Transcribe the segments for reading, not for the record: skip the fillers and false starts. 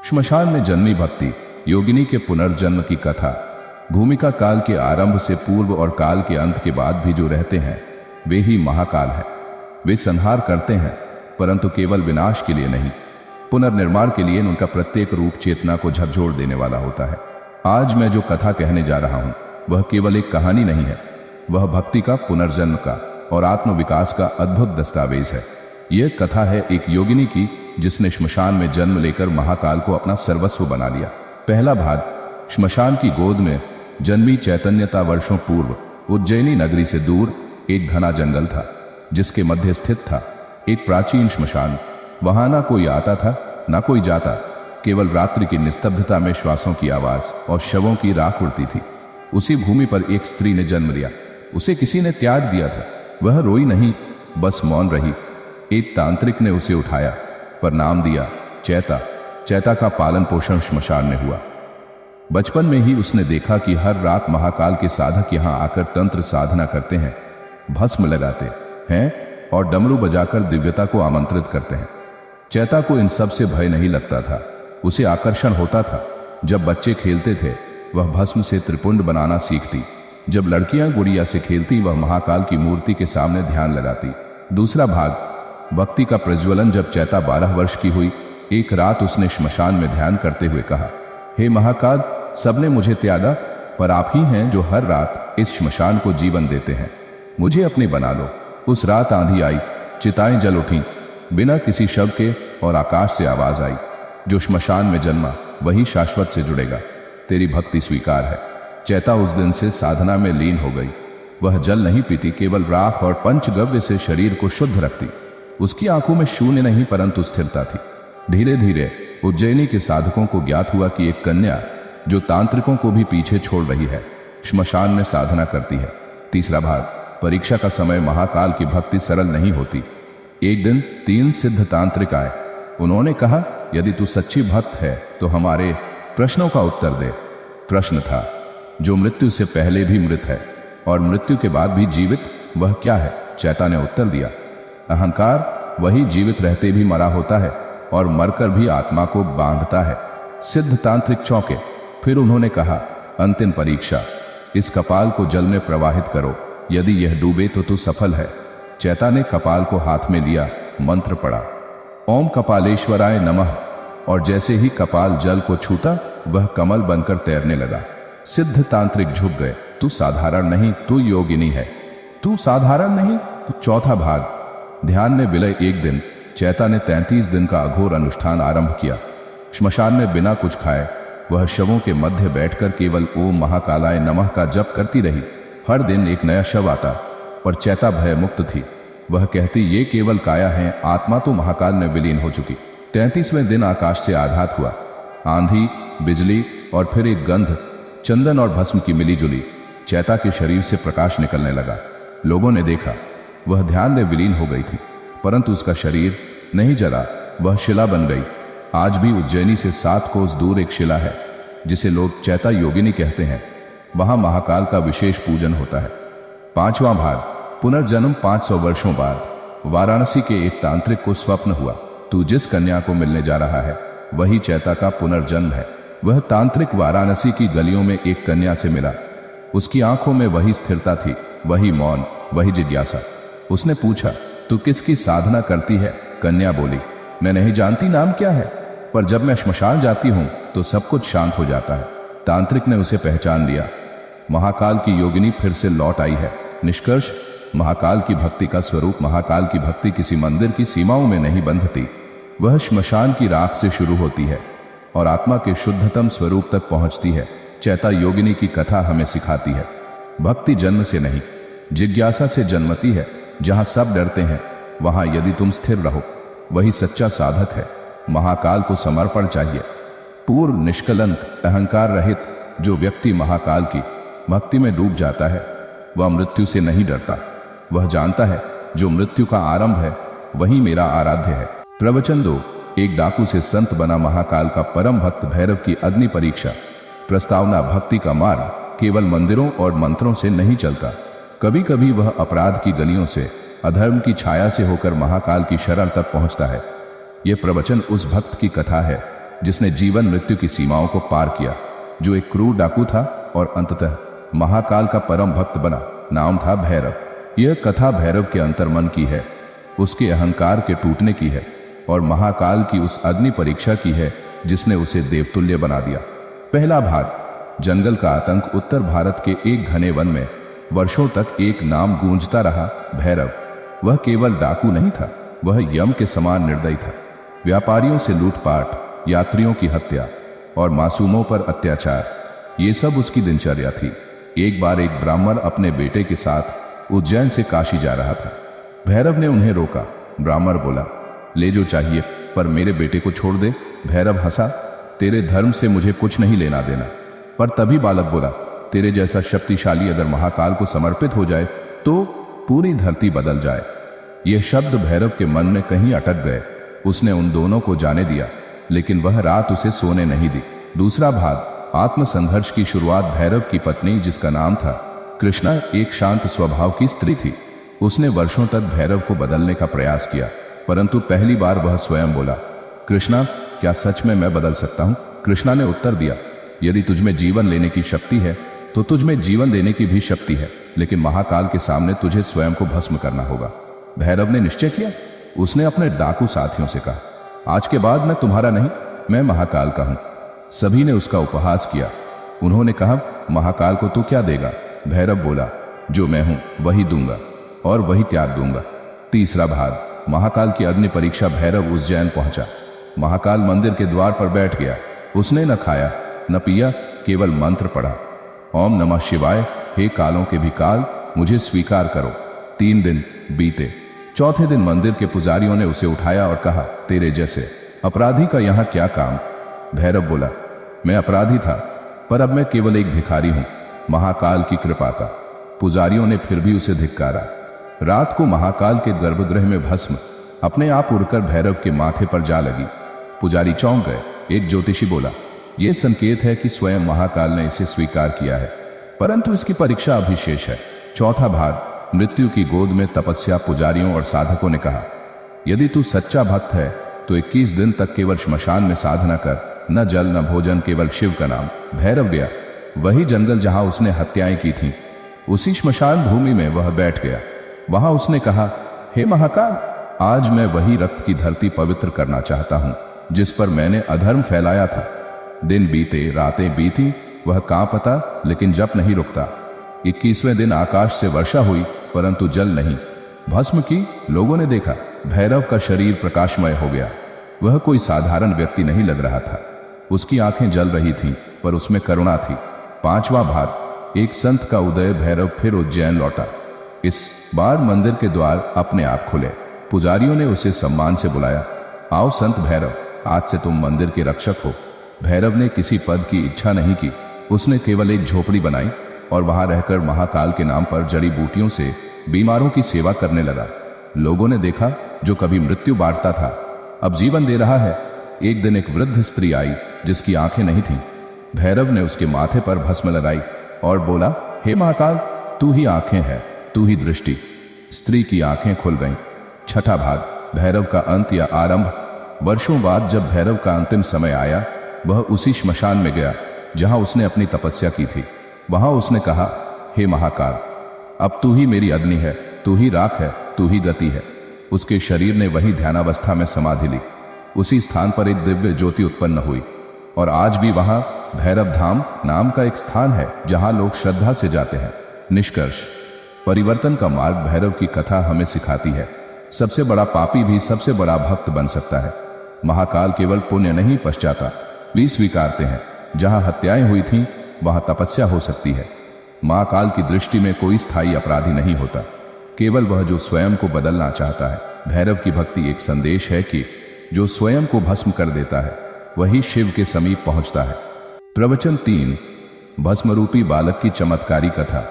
श्मशान में जन्मी भक्ति योगिनी के पुनर्जन्म की कथा। भूमिका काल के आरंभ से पूर्व और काल के अंत के बाद भी जो रहते हैं वे ही महाकाल है। वे संहार करते हैं परंतु केवल विनाश के लिए नहीं, पुनर्निर्माण के लिए। उनका प्रत्येक रूप चेतना को झकझोर देने वाला होता है। आज मैं जो कथा कहने जा रहा हूं वह केवल एक कहानी नहीं है, वह भक्ति का, पुनर्जन्म का और आत्मविकास का अद्भुत दस्तावेज है। यह कथा है एक योगिनी की जिसने श्मशान में जन्म लेकर महाकाल को अपना सर्वस्व बना लिया। पहला भाग। श्मशान की गोद में जन्मी चैतन्यता वर्षों पूर्व उज्जैनी नगरी से दूर एक घना जंगल था जिसके मध्य स्थित था एक प्राचीन श्मशान। वहां ना कोई आता था ना कोई जाता, केवल रात्रि की निस्तब्धता में श्वासों की आवाज और शवों की राख उड़ती थी। उसी भूमि पर एक स्त्री ने जन्म लिया। उसे किसी ने त्याग दिया था। वह रोई नहीं, बस मौन रही। एक तांत्रिक ने उसे उठाया पर नाम दिया चैता। चैता का पालन पोषण श्मशान में हुआ। बचपन में ही उसने देखा कि हर रात महाकाल के साधक यहां आकर तंत्र साधना करते हैं, भस्म लगाते हैं और डमरू बजाकर दिव्यता को आमंत्रित करते हैं। चैता को इन सब से भय नहीं लगता था, उसे आकर्षण होता था। जब बच्चे खेलते थे वह भस्म से त्रिपुंड बनाना सीखती। जब लड़कियां गुड़िया से खेलती वह महाकाल की मूर्ति के सामने ध्यान लगाती। दूसरा भाग। भक्ति का प्रज्वलन। जब चैता 12 वर्ष की हुई, एक रात उसने श्मशान में ध्यान करते हुए कहा, हे महाकाल, सबने मुझे त्यागा पर आप ही हैं जो हर रात इस श्मशान को जीवन देते हैं, मुझे अपने बना लो। उस रात आंधी आई, चिताएं जल उठी बिना किसी शव के और आकाश से आवाज आई, जो श्मशान में जन्मा वही शाश्वत से जुड़ेगा, तेरी भक्ति स्वीकार है। चैता उस दिन से साधना में लीन हो गई। वह जल नहीं पीती, केवल राख और पंचगव्य से शरीर को शुद्ध रखती। उसकी आंखों में शून्य नहीं परंतु स्थिरता थी। धीरे धीरे उज्जैनी के साधकों को ज्ञात हुआ कि एक कन्या जो तांत्रिकों को भी पीछे छोड़ रही है श्मशान में साधना करती है। तीसरा भाग। परीक्षा का समय। महाकाल की भक्ति सरल नहीं होती। एक दिन 3 सिद्ध तांत्रिक आए। उन्होंने कहा, यदि तू सच्ची भक्त है तो हमारे प्रश्नों का उत्तर दे। प्रश्न था, जो मृत्यु से पहले भी मृत है और मृत्यु के बाद भी जीवित, वह क्या है? चैता ने उत्तर दिया, अहंकार। वही जीवित रहते भी मरा होता है और मरकर भी आत्मा को बांधता है। सिद्ध तांत्रिक चौंके। फिर उन्होंने कहा, अंतिम परीक्षा, इस कपाल को जल में प्रवाहित करो, यदि यह डूबे तो तू सफल है। चैता ने कपाल को हाथ में लिया, मंत्र पढ़ा, ओम कपालेश्वराय नमः, और जैसे ही कपाल जल को छूता वह कमल बनकर तैरने लगा। सिद्ध तांत्रिक झुक गए। तू साधारण नहीं, तू योगिनी है। तू साधारण नहीं, तू। चौथा भाग। ध्यान में विलय। एक दिन चैता ने 33 दिन का अघोर अनुष्ठान आरंभ किया। श्मशान में बिना कुछ खाए वह शवों के मध्य बैठकर केवल ओम महाकालाय नमः का जप करती रही। हर दिन एक नया शव आता पर चैता भय मुक्त थी। वह कहती, ये केवल काया है, आत्मा तो महाकाल में विलीन हो चुकी। 33वें दिन आकाश से आघात हुआ। आंधी, बिजली और फिर एक गंध, चंदन और भस्म की मिली जुली। चैता के शरीर से प्रकाश निकलने लगा। लोगों ने देखा वह ध्यान में विलीन हो गई थी परंतु उसका शरीर नहीं जला, वह शिला बन गई। आज भी उज्जैनी से 7 कोस दूर एक शिला है जिसे लोग चैता योगिनी कहते हैं। वहां महाकाल का विशेष पूजन होता है। 5वां भाग। पुनर्जन्म। 500 वर्षों बाद वाराणसी के एक तांत्रिक को स्वप्न हुआ, तू जिस कन्या को मिलने जा रहा है वही चैता का पुनर्जन्म है। वह तांत्रिक वाराणसी की गलियों में एक कन्या से मिला। उसकी आंखों में वही स्थिरता थी, वही मौन, वही जिज्ञासा। उसने पूछा, तू किसकी साधना करती है? कन्या बोली, मैं नहीं जानती नाम क्या है, पर जब मैं श्मशान जाती हूं तो सब कुछ शांत हो जाता है। तांत्रिक ने उसे पहचान लिया। महाकाल की योगिनी फिर से लौट आई है। निष्कर्ष, महाकाल की भक्ति का स्वरूप। महाकाल की भक्ति किसी मंदिर की सीमाओं में नहीं बंधती, वह श्मशान की राख से शुरू होती है और आत्मा के शुद्धतम स्वरूप तक पहुंचती है। चैता योगिनी की कथा हमें सिखाती है, भक्ति जन्म से नहीं, जिज्ञासा से जन्मती है। जहां सब डरते हैं वहां यदि तुम स्थिर रहो, वही सच्चा साधक है। महाकाल को समर्पण चाहिए, पूर्ण, निष्कलंक, अहंकार रहित। जो व्यक्ति महाकाल की भक्ति में डूब जाता है वह मृत्यु से नहीं डरता। वह जानता है जो मृत्यु का आरंभ है वही मेरा आराध्य है। प्रवचन 2। एक डाकू से संत बना महाकाल का परम भक्त। भैरव की अग्नि परीक्षा। प्रस्तावना। भक्ति का मार्ग केवल मंदिरों और मंत्रों से नहीं चलता, कभी कभी वह अपराध की गलियों से, अधर्म की छाया से होकर महाकाल की शरण तक पहुंचता है। यह प्रवचन उस भक्त की कथा है जिसने जीवन मृत्यु की सीमाओं को पार किया, जो एक क्रूर डाकू था और अंततः महाकाल का परम भक्त बना। नाम था भैरव। यह कथा भैरव के अंतर्मन की है, उसके अहंकार के टूटने की है और महाकाल की उस अग्नि परीक्षा की है जिसने उसे देवतुल्य बना दिया। पहला भाग। जंगल का आतंक। उत्तर भारत के एक घने वन में वर्षों तक एक नाम गूंजता रहा, भैरव। वह केवल डाकू नहीं था, वह यम के समान निर्दयी था। व्यापारियों से लूटपाट, यात्रियों की हत्या और मासूमों पर अत्याचार, ये सब उसकी दिनचर्या थी। एक बार एक ब्राह्मण अपने बेटे के साथ उज्जैन से काशी जा रहा था। भैरव ने उन्हें रोका। ब्राह्मण बोला, ले जो चाहिए पर मेरे बेटे को छोड़ दे। भैरव हंसा, तेरे धर्म से मुझे कुछ नहीं लेना देना। पर तभी बालक बोला, तेरे जैसा शक्तिशाली अगर महाकाल को समर्पित हो जाए तो पूरी धरती बदल जाए। यह शब्द भैरव के मन में कहीं अटक गए। उसने उन दोनों को जाने दिया, लेकिन वह रात उसे सोने नहीं दी। दूसरा भाग। आत्मसंघर्ष की शुरुआत। भैरव की पत्नी, जिसका नाम था कृष्णा, एक शांत स्वभाव की स्त्री थी। उसने वर्षों तक भैरव को बदलने का प्रयास किया, परंतु पहली बार वह स्वयं बोला, कृष्णा, क्या सच में मैं बदल सकता हूं? कृष्णा ने उत्तर दिया, यदि तुझमें जीवन लेने की शक्ति है तो तुझमें जीवन देने की भी शक्ति है, लेकिन महाकाल के सामने तुझे स्वयं को भस्म करना होगा। भैरव ने निश्चय किया। उसने अपने डाकू साथियों से कहा, आज के बाद मैं तुम्हारा नहीं, मैं महाकाल का हूं। सभी ने उसका उपहास किया। उन्होंने कहा, महाकाल को तू क्या देगा? भैरव बोला, जो मैं हूं वही दूंगा और वही त्याग दूंगा। तीसरा भाग। महाकाल की अग्नि परीक्षा। भैरव उज्जैन पहुंचा। महाकाल मंदिर के द्वार पर बैठ गया। उसने न खाया न पिया, केवल मंत्र पढ़ा, ओम नमः शिवाय। हे कालों के भी काल, मुझे स्वीकार करो। 3 दिन बीते। चौथे दिन मंदिर के पुजारियों ने उसे उठाया और कहा, तेरे जैसे अपराधी का यहां क्या काम? भैरव बोला, मैं अपराधी था, पर अब मैं केवल एक भिखारी हूं, महाकाल की कृपा का। पुजारियों ने फिर भी उसे धिक्कारा। रात को महाकाल के गर्भगृह में भस्म अपने आप उड़कर भैरव के माथे पर जा लगी। पुजारी चौंक गए। एक ज्योतिषी बोला, यह संकेत है कि स्वयं महाकाल ने इसे स्वीकार किया है, परंतु इसकी परीक्षा अभी शेष है। चौथा भाग। मृत्यु की गोद में तपस्या। पुजारियों और साधकों ने कहा, यदि तू सच्चा भक्त है तो 21 दिन तक केवल श्मशान में साधना कर, न जल न भोजन, केवल शिव का नाम। भैरव गया। वही जंगल जहां उसने हत्याएं की थीं, उसी श्मशान भूमि में वह बैठ गया। वहां उसने कहा, हे महाकाल, आज मैं वही रक्त की धरती पवित्र करना चाहता हूं जिस पर मैंने अधर्म फैलाया था। दिन बीते, रातें बीती, वह कांपता लेकिन जप नहीं रुकता। 21वें दिन आकाश से वर्षा हुई, परंतु जल नहीं। भस्म की। लोगों ने देखा, भैरव का शरीर प्रकाशमय हो गया। वह कोई साधारण व्यक्ति नहीं लग रहा था। उसकी आंखें जल रही थीं, पर उसमें करुणा थी। 5वां भाग। एक संत का उदय। भैरव फिर उज्जैन लौटा। इस बार मंदिर के द्वार अपने आप खुले। पुजारियों ने उसे सम्मान से बुलाया, आओ संत भैरव, आज से तुम मंदिर के रक्षक हो। भैरव ने किसी पद की इच्छा नहीं की। उसने केवल एक झोपड़ी बनाई और वहां रहकर महाकाल के नाम पर जड़ी बूटियों से बीमारों की सेवा करने लगा। लोगों ने देखा, जो कभी मृत्यु बांटता था अब जीवन दे रहा है। एक दिन एक वृद्ध स्त्री आई जिसकी आंखें नहीं थीं। भैरव ने उसके माथे पर भस्म लगाई और बोला, हे महाकाल, तू ही आंखें है, तू ही दृष्टि। स्त्री की आंखें खुल गईं। छठा भाग। भैरव का अंत या आरंभ। वर्षों बाद जब भैरव का अंतिम समय आया, वह उसी श्मशान में गया जहां उसने अपनी तपस्या की थी। वहां उसने कहा, हे महाकाल, अब तू ही मेरी अग्नि है, तू ही राख है, तू ही गति है। उसके शरीर ने वही ध्यानावस्था में समाधि ली। उसी स्थान पर एक दिव्य ज्योति उत्पन्न हुई और आज भी वहां भैरव धाम नाम का एक स्थान है जहां लोग श्रद्धा से जाते हैं। निष्कर्ष। परिवर्तन का मार्ग भैरव की कथा हमें सिखाती है, सबसे बड़ा पापी भी सबसे बड़ा भक्त बन सकता है। महाकाल केवल पुण्य नहीं पश्चाता भी स्वीकारते हैं। जहां हत्याएं हुई थीं वहां तपस्या हो सकती है। महाकाल की दृष्टि में कोई स्थायी अपराधी नहीं होता, केवल वह जो स्वयं को बदलना चाहता है। भैरव की भक्ति एक संदेश है कि जो स्वयं को भस्म कर देता है वही शिव के समीप पहुंचता है। प्रवचन 3। भस्मरूपी बालक की चमत्कारी कथा।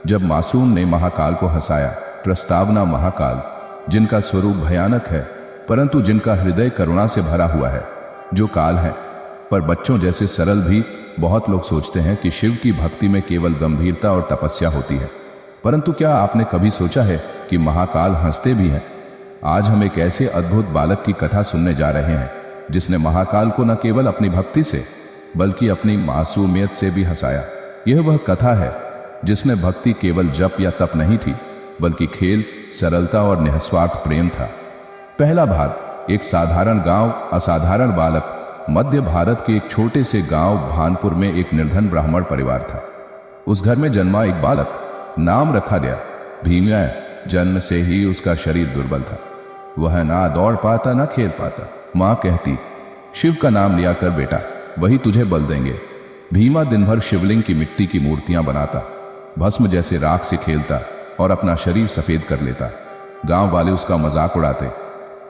जब मासूम ने महाकाल को हंसाया। प्रस्तावना। महाकाल जिनका स्वरूप भयानक है परंतु जिनका हृदय करुणा से भरा हुआ है, जो काल है पर बच्चों जैसे सरल भी। बहुत लोग सोचते हैं कि शिव की भक्ति में केवल गंभीरता और तपस्या होती है, परंतु क्या आपने कभी सोचा है कि महाकाल हंसते भी हैं? आज हम एक ऐसे अद्भुत बालक की कथा सुनने जा रहे हैं जिसने महाकाल को न केवल अपनी भक्ति से बल्कि अपनी मासूमियत से भी हंसाया। यह वह कथा है जिसमें भक्ति केवल जप या तप नहीं थी, बल्कि खेल, सरलता और निस्वार्थ प्रेम था। पहला भाग। एक साधारण गांव, असाधारण बालक। मध्य भारत के एक छोटे से गांव भानपुर में एक निर्धन ब्राह्मण परिवार था। उस घर में जन्मा एक बालक, नाम रखा गया भीमया। जन्म से ही उसका शरीर दुर्बल था। वह ना दौड़ पाता ना खेल पाता। मां कहती, शिव का नाम लिया कर बेटा, वही तुझे बल देंगे। भीमा दिन भर शिवलिंग की मिट्टी की मूर्तियां बनाता, भस्म जैसे राख से खेलता और अपना शरीर सफेद कर लेता। गांव वाले उसका मजाक उड़ाते,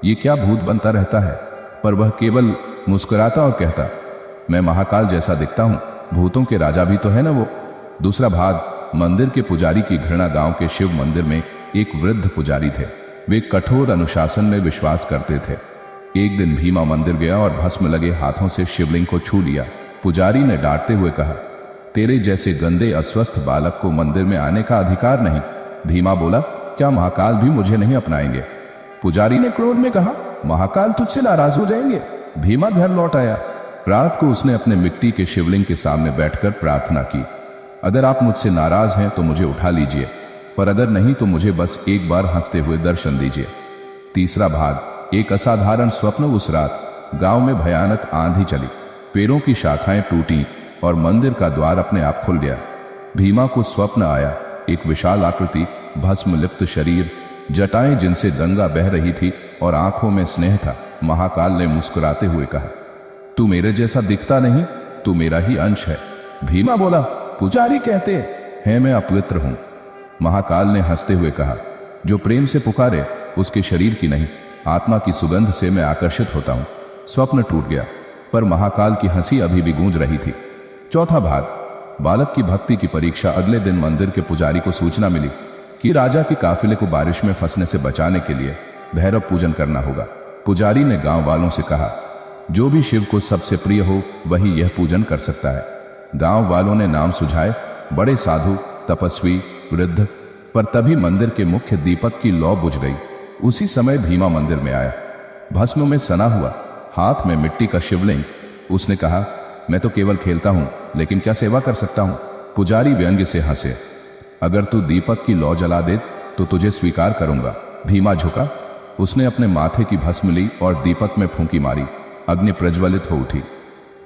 ये क्या भूत बनता रहता है, पर वह केवल मुस्कुराता और कहता, मैं महाकाल जैसा दिखता हूं, भूतों के राजा भी तो है ना वो। दूसरा भाग। मंदिर के पुजारी की घृणा। गांव के शिव मंदिर में एक वृद्ध पुजारी थे। वे कठोर अनुशासन में विश्वास करते थे। एक दिन भीमा मंदिर गया और भस्म लगे हाथों से शिवलिंग को छू लिया। पुजारी ने डांटते हुए कहा, तेरे जैसे गंदे अस्वस्थ बालक को मंदिर में आने का अधिकार नहीं। भीमा बोला, क्या महाकाल भी मुझे नहीं अपनाएंगे? पुजारी ने क्रोध में कहा, महाकाल तुझसे नाराज हो जाएंगे। भीमा घर लौट आया। रात को उसने अपने मिट्टी के शिवलिंग के सामने बैठकर प्रार्थना की, अगर आप मुझसे नाराज हैं तो मुझे उठा लीजिए, पर अगर नहीं तो मुझे बस एक बार हंसते हुए दर्शन दीजिए। तीसरा भाग। एक असाधारण स्वप्न। उस रात गांव में भयानक आंधी चली, पेड़ों की शाखाएं टूटी और मंदिर का द्वार अपने आप खुल गया। भीमा को स्वप्न आया, एक विशाल आकृति, भस्म लिप्त शरीर, जटाएं जिनसे गंगा बह रही थी और आंखों में स्नेह था। महाकाल ने मुस्कुराते हुए कहा, तू मेरे जैसा दिखता नहीं, तू मेरा ही अंश है। भीमा बोला, पुजारी कहते हैं मैं अपवित्र हूं। महाकाल ने हंसते हुए कहा, जो प्रेम से पुकारे उसके शरीर की नहीं, आत्मा की सुगंध से मैं आकर्षित होता हूं। स्वप्न टूट गया, पर महाकाल की हंसी अभी भी गूंज रही थी। चौथा भाग। बालक की भक्ति की परीक्षा। अगले दिन मंदिर के पुजारी को सूचना मिली कि राजा के काफिले को बारिश में फंसने से बचाने के लिए भैरव पूजन करना होगा। पुजारी ने गांव वालों से कहा, जो भी शिव को सबसे प्रिय हो वही यह पूजन कर सकता है। गांव वालों ने नाम सुझाए, बड़े साधु, तपस्वी, वृद्ध, पर तभी मंदिर के मुख्य दीपक की लौ बुझ गई। उसी समय भीमा मंदिर में आया, भस्म में सना हुआ, हाथ में मिट्टी का शिवलिंग। उसने कहा, मैं तो केवल खेलता हूं, लेकिन क्या सेवा कर सकता हूं? पुजारी व्यंग्य से हंसे, अगर तू दीपक की लौ जला दे तो तुझे स्वीकार करूंगा। भीमा झुका, उसने अपने माथे की भस्म ली और दीपक में फूंकी मारी। अग्नि प्रज्वलित हो उठी।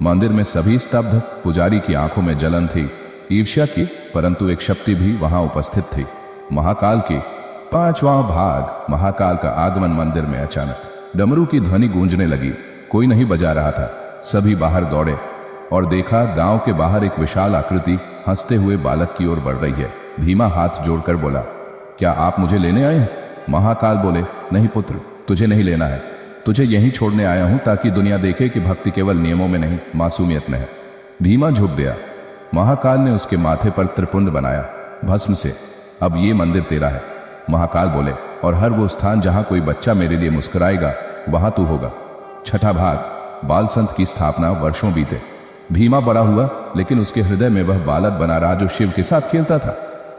मंदिर में सभी स्तब्ध। पुजारी की आंखों में जलन थी, ईर्ष्या की, परंतु एक शक्ति भी वहां उपस्थित थी, महाकाल की। पांचवां भाग। महाकाल का आगमन। मंदिर में अचानक डमरू की ध्वनि गूंजने लगी। कोई नहीं बजा रहा था। सभी बाहर दौड़े और देखा, गांव के बाहर एक विशाल आकृति हंसते हुए बालक की ओर बढ़ रही है। भीमा हाथ जोड़कर बोला, क्या आप मुझे लेने आए हैं? महाकाल बोले, नहीं पुत्र, तुझे नहीं लेना है, तुझे यहीं छोड़ने आया हूं ताकि दुनिया देखे कि भक्ति केवल नियमों में नहीं, मासूमियत में है। भीमा झुक गया। महाकाल ने उसके माथे पर त्रिपुंड बनाया भस्म से, अब ये मंदिर तेरा है। महाकाल बोले, और हर वो स्थान जहां कोई बच्चा मेरे लिए मुस्कुराएगा वहां तू होगा। छठा भाग। बाल संत की स्थापना। वर्षों बीते। भीमा बड़ा हुआ, लेकिन उसके हृदय में वह बालक बना रहा जो शिव के साथ खेलता था।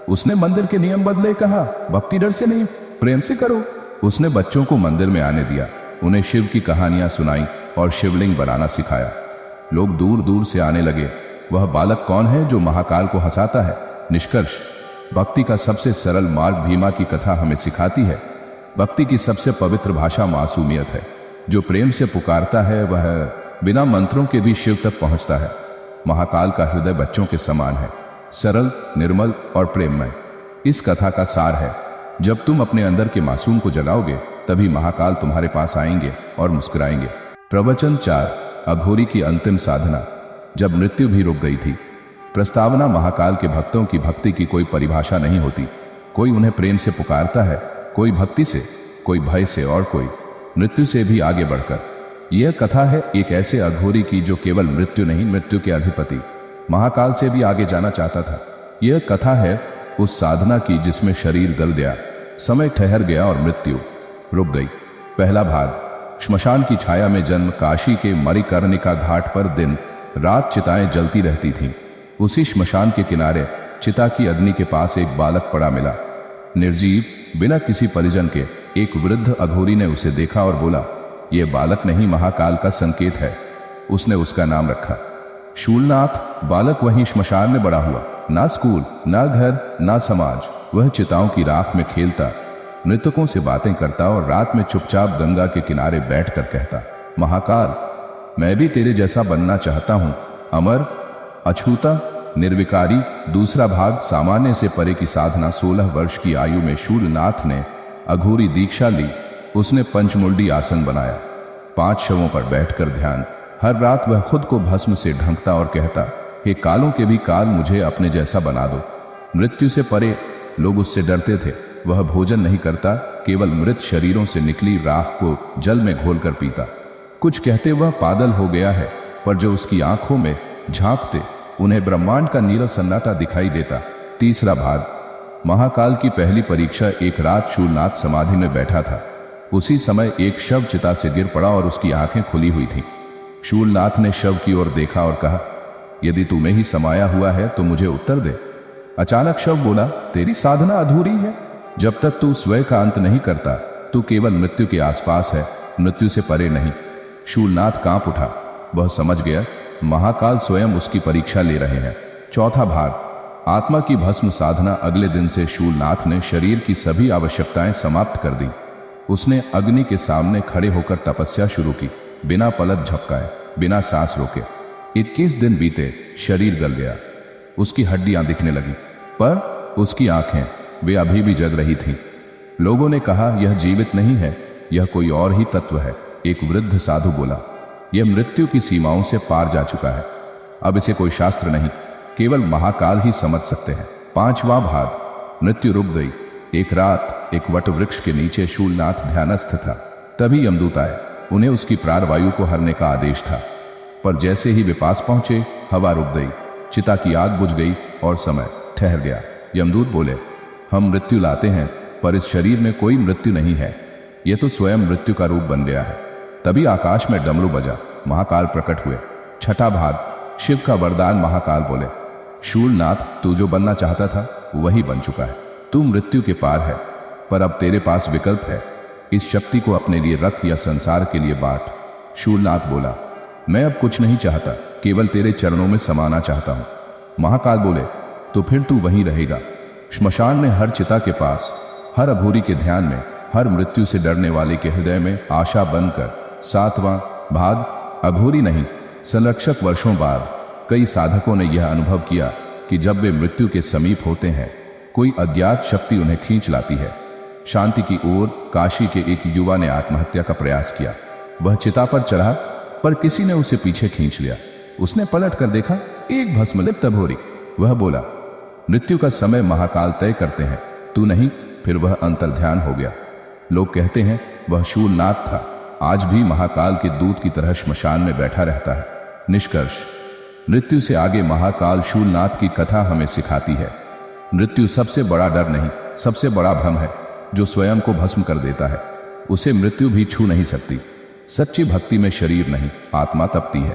उसने मंदिर के नियम बदले, कहा, भक्ति डर से नहीं, प्रेम से करो। उसने बच्चों को मंदिर में आने दिया, उन्हें शिव की कहानियां सुनाई और शिवलिंग बनाना सिखाया। लोग दूर दूर से आने लगे। वह बालक कौन है जो महाकाल को हंसाता है? निष्कर्ष, भक्ति का सबसे सरल मार्ग भीमा की कथा हमें सिखाती है। भक्ति की सबसे पवित्र भाषा मासूमियत है। जो प्रेम से पुकारता है वह बिना मंत्रों के भी शिव तक पहुंचता है। महाकाल का हृदय बच्चों के समान है, सरल, निर्मल और प्रेममय। इस कथा का सार है, जब तुम अपने अंदर के मासूम को जगाओगे तभी महाकाल तुम्हारे पास आएंगे और मुस्कुराएंगे। प्रवचन 4। अघोरी की अंतिम साधना। जब मृत्यु भी रुक गई थी। प्रस्तावना। महाकाल के भक्तों की भक्ति की कोई परिभाषा नहीं होती। कोई उन्हें प्रेम से पुकारता है, कोई भक्ति से, कोई भय से और कोई मृत्यु से भी आगे बढ़कर। यह कथा है एक ऐसे अघोरी की जो केवल मृत्यु नहीं, मृत्यु के अधिपति महाकाल से भी आगे जाना चाहता था। यह कथा है उस साधना की जिसमें शरीर गल गया, समय ठहर गया और मृत्यु रुक गई। पहला भाग। श्मशान की छाया में जन्म। काशी के मणिकर्णिका घाट पर दिन रात चिताएं जलती रहती थीं। उसी श्मशान के किनारे चिता की अग्नि के पास एक बालक पड़ा मिला, निर्जीव, बिना किसी परिजन के। एक वृद्ध अघोरी ने उसे देखा और बोला, ये बालक नहीं महाकाल का संकेत है। उसने उसका नाम रखा शूलनाथ। बालक वहीं श्मशान में बड़ा हुआ, ना स्कूल, ना घर, ना समाज। वह चिताओं की राख में खेलता, मृतकों से बातें करता और रात में चुपचाप गंगा के किनारे बैठकर कहता, महाकाल, मैं भी तेरे जैसा बनना चाहता हूं, अमर, अछूता, निर्विकारी। दूसरा भाग, सामान्य से परे की साधना। 16 वर्ष की आयु में शूलनाथ ने अघोरी दीक्षा ली। उसने पंचमुंडी आसन बनाया, 5 शवों पर बैठकर ध्यान। हर रात वह खुद को भस्म से ढंकता और कहता, हे कालों के भी काल, मुझे अपने जैसा बना दो। मृत्यु से परे लोग उससे डरते थे। वह भोजन नहीं करता, केवल मृत शरीरों से निकली राख को जल में घोलकर पीता। कुछ कहते वह पागल हो गया है, पर जो उसकी आंखों में झांकते उन्हें ब्रह्मांड का नीरव सन्नाटा दिखाई देता। तीसरा भाग, महाकाल की पहली परीक्षा। एक रात शूलनाथ समाधि में बैठा था। उसी समय एक शव चिता से गिर पड़ा और उसकी आंखें खुली हुई थीं। शूलनाथ ने शव की ओर देखा और कहा, यदि तू में ही समाया हुआ है तो मुझे उत्तर दे। अचानक शव बोला, तेरी साधना अधूरी है। जब तक तू स्वयं का अंत नहीं करता, तू केवल मृत्यु के आसपास है, मृत्यु से परे नहीं। शूलनाथ कांप उठा। वह समझ गया महाकाल स्वयं उसकी परीक्षा ले रहे हैं। चौथा भाग, आत्मा की भस्म साधना। अगले दिन से शूलनाथ ने शरीर की सभी आवश्यकताएं समाप्त कर दी। उसने अग्नि के सामने खड़े होकर तपस्या शुरू की, बिना पलक झपकाए, बिना सांस रोके। 21 दिन बीते, शरीर गल गया, उसकी हड्डियां दिखने लगी, पर उसकी आंखें, वे अभी भी जग रही थीं। लोगों ने कहा, यह जीवित नहीं है, यह कोई और ही तत्व है। एक वृद्ध साधु बोला, यह मृत्यु की सीमाओं से पार जा चुका है, अब इसे कोई शास्त्र नहीं, केवल महाकाल ही समझ सकते हैं। 5वां भाग, मृत्यु रुक गई। एक रात एक वट वृक्ष के नीचे शूलनाथ ध्यानस्थ था। तभी यमदूत आए। उन्हें उसकी प्राणवायु को हरने का आदेश था, पर जैसे ही वे पास पहुंचे, हवा रुक गई, चिता की आग बुझ गई और समय ठहर गया। यमदूत बोले, हम मृत्यु लाते हैं, पर इस शरीर में कोई मृत्यु नहीं है, यह तो स्वयं मृत्यु का रूप बन गया है। तभी आकाश में डमरू बजा, महाकाल प्रकट हुए। 6ठा भाग, शिव का वरदान। महाकाल बोले, शूलनाथ, तू जो बनना चाहता था वही बन चुका है। तू मृत्यु के पार है, पर अब तेरे पास विकल्प है। इस शक्ति को अपने लिए रख या संसार के लिए बांट। शूलनाथ बोला, मैं अब कुछ नहीं चाहता, केवल तेरे चरणों में समाना चाहता हूं। महाकाल बोले, तो फिर तू वहीं रहेगा, श्मशान में, हर चिता के पास, हर अघोरी के ध्यान में, हर मृत्यु से डरने वाले के हृदय में आशा बनकर। 7वां भाग, अघोरी नहीं, संरक्षक। वर्षों बाद कई साधकों ने यह अनुभव किया कि जब वे मृत्यु के समीप होते हैं, कोई अज्ञात शक्ति उन्हें खींच लाती है। शांति की ओर काशी के एक युवा ने आत्महत्या का प्रयास किया। वह चिता पर चढ़ा, पर किसी ने उसे पीछे खींच लिया। उसने पलट कर देखा, एक भस्मलिप्त अघोरी। वह बोला, मृत्यु का समय महाकाल तय करते हैं, तू नहीं। फिर वह अंतर्ध्यान हो गया। लोग कहते हैं वह शूलनाथ था, आज भी महाकाल के दूत की तरह श्मशान में बैठा रहता है। निष्कर्ष, मृत्यु से आगे महाकाल शूलनाथ की कथा हमें सिखाती है, मृत्यु सबसे बड़ा डर नहीं, सबसे बड़ा भ्रम है। जो स्वयं को भस्म कर देता है, उसे मृत्यु भी छू नहीं सकती। सच्ची भक्ति में शरीर नहीं, आत्मा तपती है।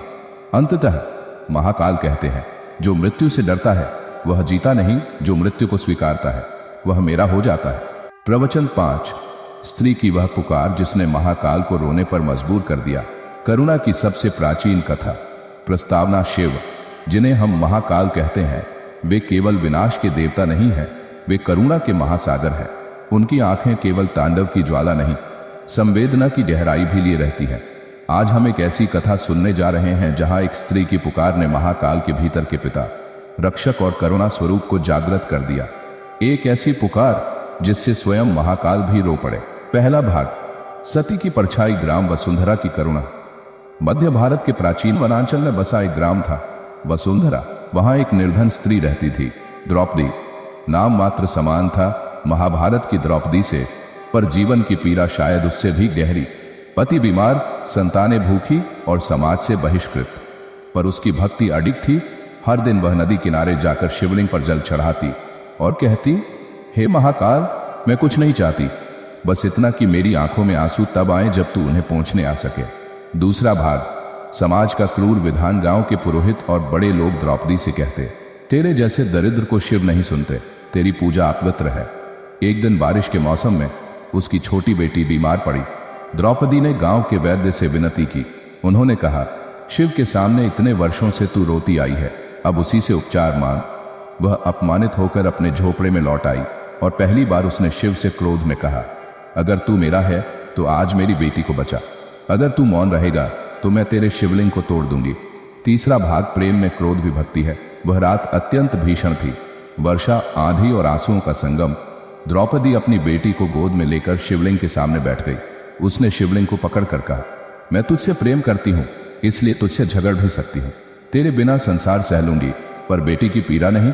अंततः महाकाल कहते हैं, जो मृत्यु से डरता है वह जीता नहीं, जो मृत्यु को स्वीकारता है वह मेरा हो जाता है। प्रवचन 5, स्त्री की वह पुकार जिसने महाकाल को रोने पर मजबूर कर दिया। करुणा की सबसे प्राचीन कथा। प्रस्तावना, शिव, जिन्हें हम महाकाल कहते हैं, वे केवल विनाश के देवता नहीं हैं, वे करुणा के महासागर हैं। उनकी आंखें केवल तांडव की ज्वाला नहीं, संवेदना की गहराई भी लिए रहती हैं। आज हम एक ऐसी कथा सुनने जा रहे हैं जहां एक स्त्री की पुकार ने महाकाल के भीतर के पिता, रक्षक और करुणा स्वरूप को जागृत कर दिया। एक ऐसी पुकार जिससे स्वयं महाकाल भी रो पड़े। पहला भाग, सती की परछाई। ग्राम वसुंधरा की करुणा। मध्य भारत के प्राचीन वनांचल में बसा एक ग्राम था, वसुंधरा। वहां एक निर्धन स्त्री रहती थी, द्रौपदी। नाम मात्र समान था महाभारत की द्रौपदी से, पर जीवन की पीड़ा शायद उससे भी गहरी। पति बीमार, संतानें भूखी और समाज से बहिष्कृत, पर उसकी भक्ति अडिग थी। हर दिन वह नदी किनारे जाकर शिवलिंग पर जल चढ़ाती और कहती, हे महाकाल, मैं कुछ नहीं चाहती, बस इतना कि मेरी आंखों में आंसू तब आए जब तू उन्हें पहुंचने आ सके। दूसरा भाग, समाज का क्रूर विधान। गांव के पुरोहित और बड़े लोग द्रौपदी से कहते, तेरे जैसे दरिद्र को शिव नहीं सुनते, तेरी पूजा अपवित्र है। एक दिन बारिश के मौसम में उसकी छोटी बेटी बीमार पड़ी। द्रौपदी ने गांव के वैद्य से विनती की। उन्होंने कहा, शिव के सामने इतने वर्षों से तू रोती आई है, अब उसी से उपचार मांग। वह अपमानित होकर अपने झोपड़े में लौट आई और पहली बार उसने शिव से क्रोध में कहा, अगर तू मेरा है तो आज मेरी बेटी को बचा, अगर तू मौन रहेगा तो मैं तेरे शिवलिंग को तोड़ दूंगी। तीसरा भाग प्रेम में क्रोध विभक्ति है। वह रात अत्यंत भीषण थी, वर्षा, आंधी और आंसुओं का संगम। द्रौपदी अपनी बेटी को गोद में लेकर शिवलिंग के सामने बैठ गई। उसने शिवलिंग को पकड़कर कहा, मैं तुझसे प्रेम करती हूँ, इसलिए तुझसे झगड़ भी सकती हूँ। तेरे बिना संसार सह लूंगी, पर बेटी की पीड़ा नहीं।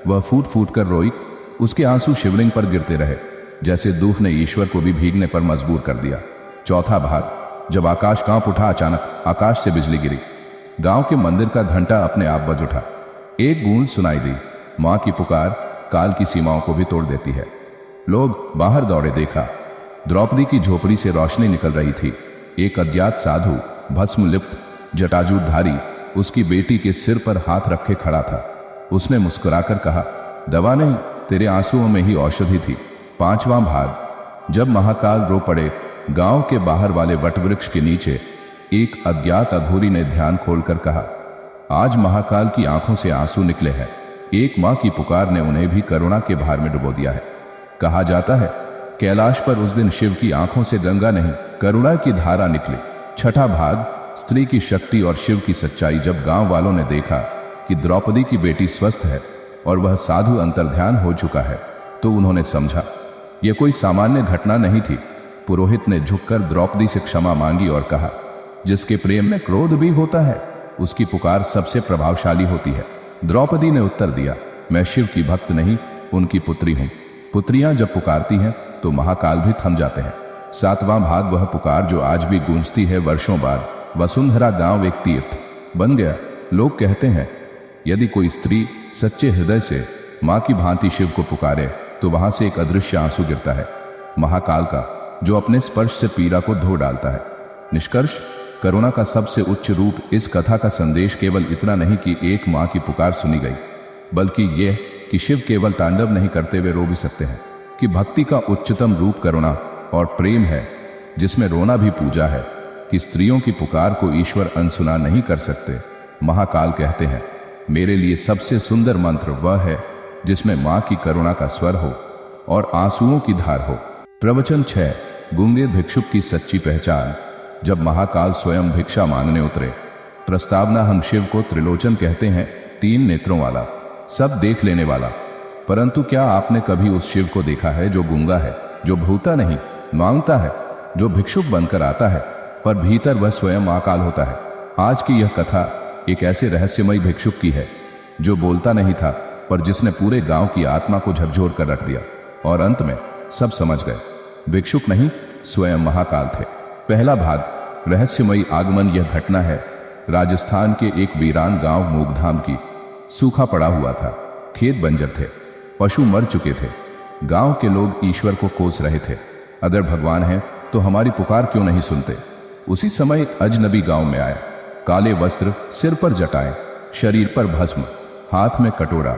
वह फूट फूट कर रोई। उसके आंसू शिवलिंग पर गिरते रहे, जैसे दूफ ने ईश्वर को भी भीगने पर मजबूर कर दिया। चौथा भाग, जब आकाश कांप उठा, अचानक आकाश से बिजली गिरी। गांव के मंदिर का घंटा अपने आप बज उठा। एक गूंज सुनाई दी। मां की पुकार काल की सीमाओं को भी तोड़ देती है। लोग बाहर दौड़े। देखा, द्रौपदी की झोपड़ी से रोशनी निकल रही थी। एक अज्ञात साधु, भस्म लिप्त, जटाजूटधारी, उसकी बेटी के सिर पर हाथ रखे खड़ा था। उसने मुस्कुराकर कहा, दवा नहीं, तेरे आंसुओं में ही औषधि थी। पांचवां भाग, जब महाकाल रो पड़े। गांव के बाहर वाले वटवृक्ष के नीचे एक अज्ञात अघोरी ने ध्यान खोलकर कहा, आज महाकाल की आंखों से आंसू निकले हैं। एक मां की पुकार ने उन्हें भी करुणा के भार में डुबो दिया है। कहा जाता है, कैलाश पर उस दिन शिव की आंखों से गंगा नहीं, करुणा की धारा निकली। छठा भाग, स्त्री की शक्ति और शिव की सच्चाई। जब गांव वालों ने देखा कि द्रौपदी की बेटी स्वस्थ है और वह साधु अंतर्ध्यान हो चुका है, तो उन्होंने समझा यह कोई सामान्य घटना नहीं थी। पुरोहित ने झुककर द्रौपदी से क्षमा मांगी और कहा, जिसके प्रेम में क्रोध भी होता है, उसकी पुकार सबसे प्रभावशाली होती है। द्रौपदी ने उत्तर दिया, मैं शिव की भक्त नहीं, उनकी पुत्री हूं। पुत्रियां जब पुकारती हैं तो महाकाल भी थम जाते हैं। सातवां भाग, वह पुकार जो आज भी गूंजती है वर्षों बाद। वसुंधरा गांव एक तीर्थ बन गया। लोग कहते हैं, यदि कोई स्त्री सच्चे हृदय से मां की भांति शिव को पुकारे तो वहां से एक अदृश्य आंसू गिरता है, महाकाल का, जो अपने स्पर्श से पीड़ा को धो डालता है। निष्कर्ष, करुणा का सबसे उच्च रूप। इस कथा का संदेश केवल इतना नहीं कि एक मां की पुकार सुनी गई, बल्कि यह कि शिव केवल तांडव नहीं करते हुए रो भी सकते हैं, कि भक्ति का उच्चतम रूप करुणा और प्रेम है, जिसमें रोना भी पूजा है, कि स्त्रियों की पुकार को ईश्वर अनसुना नहीं कर सकते। महाकाल कहते हैं, मेरे लिए सबसे सुंदर मंत्र वह है जिसमें मां की करुणा का स्वर हो और आंसुओं की धार हो। प्रवचन 6, गूंगे भिक्षुक की सच्ची पहचान। जब महाकाल स्वयं भिक्षा मांगने उतरे। प्रस्तावना, हम शिव को त्रिलोचन कहते हैं, 3 नेत्रों वाला, सब देख लेने वाला। परंतु क्या आपने कभी उस शिव को देखा है जो गूंगा है, जो भूता नहीं, मांगता है, जो भिक्षुक बनकर आता है, पर भीतर वह स्वयं महाकाल होता है। आज की यह कथा एक ऐसे रहस्यमयी भिक्षुक की है जो बोलता नहीं था, पर जिसने पूरे गांव की आत्मा को झकझोर कर रख दिया, और अंत में सब समझ गए, भिक्षुक नहीं, स्वयं महाकाल थे। पहला भाग, रहस्यमयी आगमन। यह घटना है राजस्थान के एक वीरान गांव मूगधाम की। सूखा पड़ा हुआ था, खेत बंजर थे, पशु मर चुके थे। गांव के लोग ईश्वर को कोस रहे थे, अगर भगवान है तो हमारी पुकार क्यों नहीं सुनते। उसी समय एक अजनबी गांव में आया। काले वस्त्र, सिर पर जटाएं, शरीर पर भस्म, हाथ में कटोरा,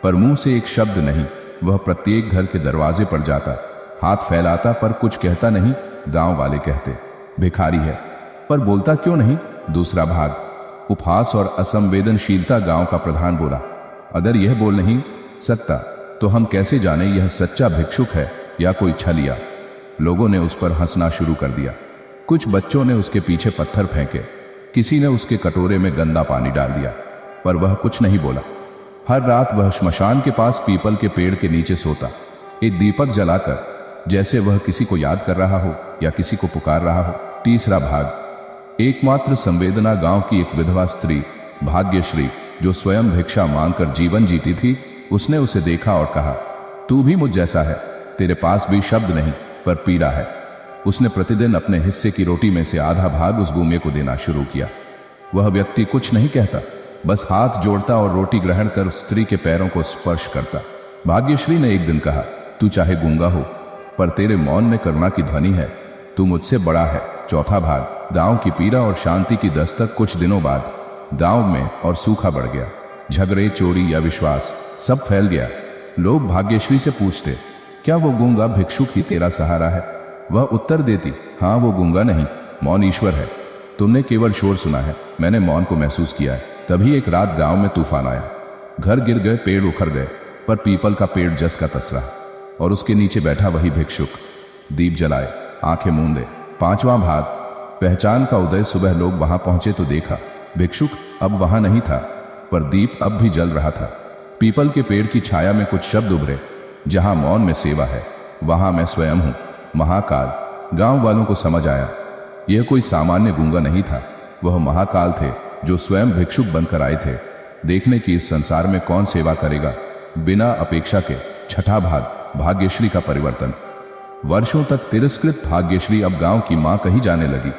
पर मुंह से एक शब्द नहीं। वह प्रत्येक घर के दरवाजे पर जाता, हाथ फैलाता, पर कुछ कहता नहीं। गांव वाले कहते, भिखारी है, पर बोलता क्यों नहीं। दूसरा भाग, उपहास और असंवेदनशीलता। गांव का प्रधान बोला, अगर यह बोल नहीं सकता तो हम कैसे जाने यह सच्चा भिक्षुक है या कोई छलिया। लोगों ने उस पर हंसना शुरू कर दिया। कुछ बच्चों ने उसके पीछे पत्थर फेंके, किसी ने उसके कटोरे में गंदा पानी डाल दिया, पर वह कुछ नहीं बोला। हर रात वह श्मशान के पास पीपल के पेड़ के नीचे सोता, एक दीपक जलाकर, जैसे वह किसी को याद कर रहा हो या किसी को पुकार रहा हो। तीसरा भाग, एकमात्र संवेदना। गांव की एक विधवा स्त्री, भाग्यश्री, जो स्वयं भिक्षा मांगकर जीवन जीती थी, उसने उसे देखा और कहा, तू भी मुझ जैसा है, तेरे पास भी शब्द नहीं पर पीड़ा है। उसने प्रतिदिन अपने हिस्से की रोटी में से आधा भाग उस गूंगे को देना शुरू किया। वह व्यक्ति कुछ नहीं कहता, बस हाथ जोड़ता और रोटी ग्रहण कर उस स्त्री के पैरों को स्पर्श करता। भाग्यश्री ने एक दिन कहा, तू चाहे गूंगा हो, पर तेरे मौन में करुणा की ध्वनि है, तू मुझसे बड़ा है। चौथा भाग, गांव की पीड़ा और शांति की दस्तक। कुछ दिनों बाद गांव में और सूखा बढ़ गया। झगड़े, चोरी, अविश्वास सब फैल गया। लोग भाग्यश्री से पूछते, क्या वो गूंगा भिक्षुक ही तेरा सहारा है? वह उत्तर देती, हाँ वो गूंगा नहीं, मौन ईश्वर है। तुमने केवल शोर सुना है, मैंने मौन को महसूस किया है। तभी एक रात गांव में तूफान आया, घर गिर गए, पेड़ उखड़ गए, पर पीपल का पेड़ जस का तस रहा, और उसके नीचे बैठा वही भिक्षुक, दीप जलाए, आंखें मूंदे। 5वां भाग। पहचान का उदय। सुबह लोग वहां पहुंचे तो देखा भिक्षुक अब वहां नहीं था, पर दीप अब भी जल रहा था। पीपल के पेड़ की छाया में कुछ शब्द उभरे, जहां मौन में सेवा है वहां मैं स्वयं हूं, महाकाल। गांव वालों को समझ आया, यह कोई सामान्य गूंगा नहीं था, वह महाकाल थे जो स्वयं भिक्षुक बनकर आए थे, देखने की इस संसार में कौन सेवा करेगा बिना अपेक्षा के। 6ठा भाग। भाग्यश्री का परिवर्तन। वर्षों तक तिरस्कृत भाग्यश्री अब गांव की मां कही जाने लगी।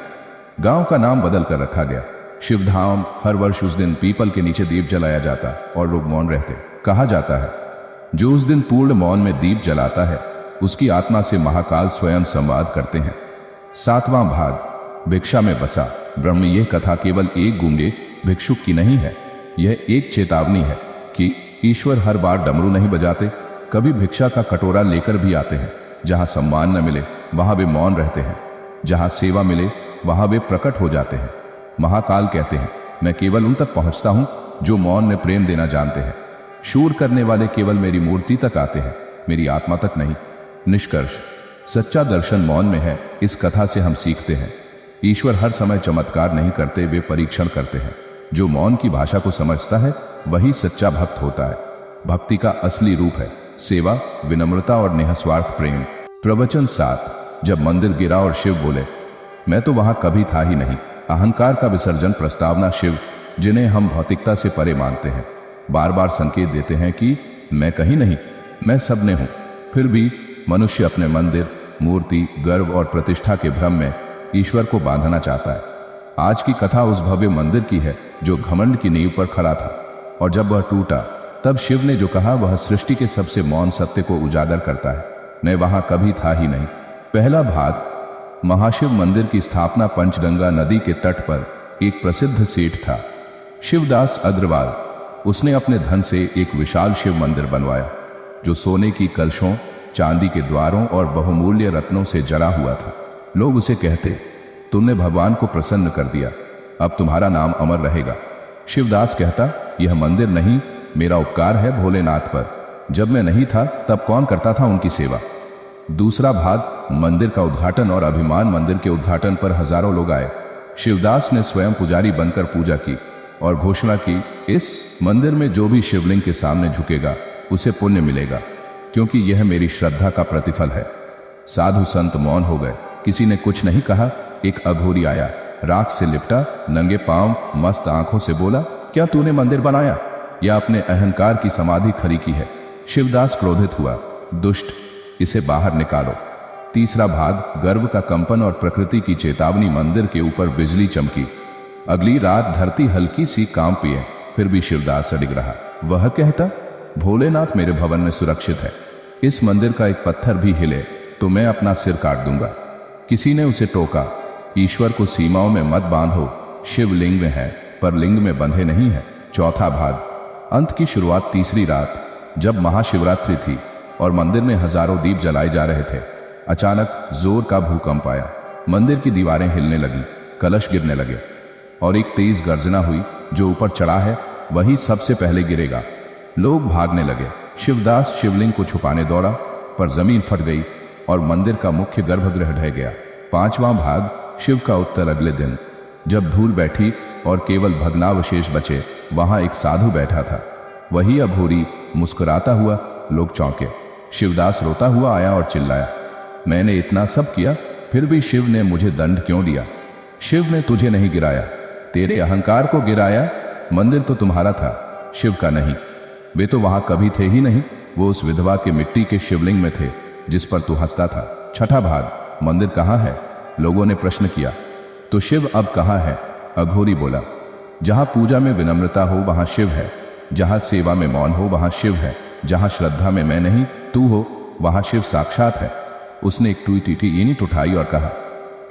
गांव का नाम बदल कर रखा गया, शिवधाम। हर वर्ष उस दिन पीपल के नीचे दीप जलाया जाता और लोग मौन रहते। कहा जाता है, जो उस दिन पूर्ण मौन में दीप जलाता है उसकी आत्मा से महाकाल स्वयं संवाद करते हैं। 7वां भाग। भिक्षा में बसा ब्रह्म। यह कथा केवल एक गूंगे भिक्षुक की नहीं है, यह एक चेतावनी है कि ईश्वर हर बार डमरू नहीं बजाते, कभी भिक्षा का कटोरा लेकर भी आते हैं। जहां सम्मान न मिले वहां वे मौन रहते हैं, जहां सेवा मिले वहां वे प्रकट हो जाते हैं। महाकाल कहते हैं, मैं केवल उन तक पहुंचता हूं जो मौन में प्रेम देना जानते हैं। शूर करने वाले केवल मेरी मूर्ति तक आते हैं, मेरी आत्मा तक नहीं। निष्कर्ष, सच्चा दर्शन मौन में है। इस कथा से हम सीखते हैं, ईश्वर हर समय चमत्कार नहीं करते, वे परीक्षण करते हैं। जो मौन की भाषा को समझता है वही सच्चा भक्त होता है। भक्ति का असली रूप है सेवा, विनम्रता और निःस्वार्थ प्रेम। प्रवचन 7। जब मंदिर गिरा और शिव बोले, मैं तो वहां कभी था ही नहीं। अहंकार का विसर्जन। प्रस्तावना। शिव, जिन्हें हम भौतिकता से परे मानते हैं, बार बार संकेत देते हैं कि मैं कहीं नहीं, मैं सब में हूं। फिर भी मनुष्य अपने मंदिर, मूर्ति, गर्व और प्रतिष्ठा के भ्रम में ईश्वर को बांधना चाहता है। आज की कथा उस भव्य मंदिर की है जो घमंड की नींव पर खड़ा था, और जब वह टूटा तब शिव ने जो कहा वह सृष्टि के सबसे मौन सत्य को उजागर करता है, मैं वहां कभी था ही नहीं। पहला भाग। महाशिव मंदिर की स्थापना पंचगंगा नदी के तट पर एक प्रसिद्ध सेठ था, शिवदास अग्रवाल। उसने अपने धन से एक विशाल शिव मंदिर बनवाया जो सोने की कलशों, चांदी के द्वारों और बहुमूल्य रत्नों से जरा हुआ था। लोग उसे कहते, तुमने भगवान को प्रसन्न कर दिया, अब तुम्हारा नाम अमर रहेगा। शिवदास कहता, यह मंदिर नहीं, मेरा उपकार है भोलेनाथ पर। जब मैं नहीं था तब कौन करता था उनकी सेवा। दूसरा भाग। मंदिर का उद्घाटन और अभिमान। मंदिर के उद्घाटन पर हजारों लोग आए। शिवदास ने स्वयं पुजारी बनकर पूजा की और घोषणा की, इस मंदिर में जो भी शिवलिंग के सामने झुकेगा उसे पुण्य मिलेगा, क्योंकि यह मेरी श्रद्धा का प्रतिफल है। साधु संत मौन हो गए, किसी ने कुछ नहीं कहा। एक अघोरी आया, राख से लिपटा, नंगे पांव, मस्त आंखों से बोला, क्या तूने मंदिर बनाया या अपने अहंकार की समाधि खड़ी की है। शिवदास क्रोधित हुआ, दुष्ट, इसे बाहर निकालो। तीसरा भाग। गर्व का कंपन और प्रकृति की चेतावनी। मंदिर के ऊपर बिजली चमकी। अगली रात धरती हल्की सी कांप पिए, फिर भी शिवदास अडिग रहा। वह कहता, भोलेनाथ मेरे भवन में सुरक्षित है, इस मंदिर का एक पत्थर भी हिले तो मैं अपना सिर काट दूंगा। किसी ने उसे टोका, ईश्वर को सीमाओं में मत बांधो, शिव लिंग में है पर लिंग में बंधे नहीं है। चौथा भाग। अंत की शुरुआत। तीसरी रात, जब महाशिवरात्रि थी और मंदिर में हजारों दीप जलाए जा रहे थे, अचानक जोर का भूकंप आया। मंदिर की दीवारें हिलने लगी, कलश गिरने लगे और एक तेज गर्जना हुई, जो ऊपर चढ़ा है वही सबसे पहले गिरेगा। लोग भागने लगे। शिवदास शिवलिंग को छुपाने दौड़ा, पर जमीन फट गई और मंदिर का मुख्य गर्भगृह ढह गया। पांचवां भाग। शिव का उत्तर। अगले दिन जब धूल बैठी और केवल भग्नावशेष बचे, वहां एक साधु बैठा था, वही अघोरी, मुस्कुराता हुआ। लोग चौंके। शिवदास रोता हुआ आया और चिल्लाया, मैंने इतना सब किया, फिर भी शिव ने मुझे दंड क्यों दिया। शिव ने तुझे नहीं गिराया, तेरे अहंकार को गिराया। मंदिर तो तुम्हारा था, शिव का नहीं। वे तो वहां कभी थे ही नहीं, वो उस विधवा के मिट्टी के शिवलिंग में थे जिस पर तू हंसता था। छठा भाग। मंदिर कहाँ है, लोगों ने प्रश्न किया। तो शिव अब कहाँ है। अघोरी बोला, जहां पूजा में विनम्रता हो वहां शिव है, जहां सेवा में मौन हो वहां शिव है, जहां श्रद्धा में मैं नहीं तू हो वहां शिव साक्षात है। उसने एक टूटी ईंट उठाई और कहा,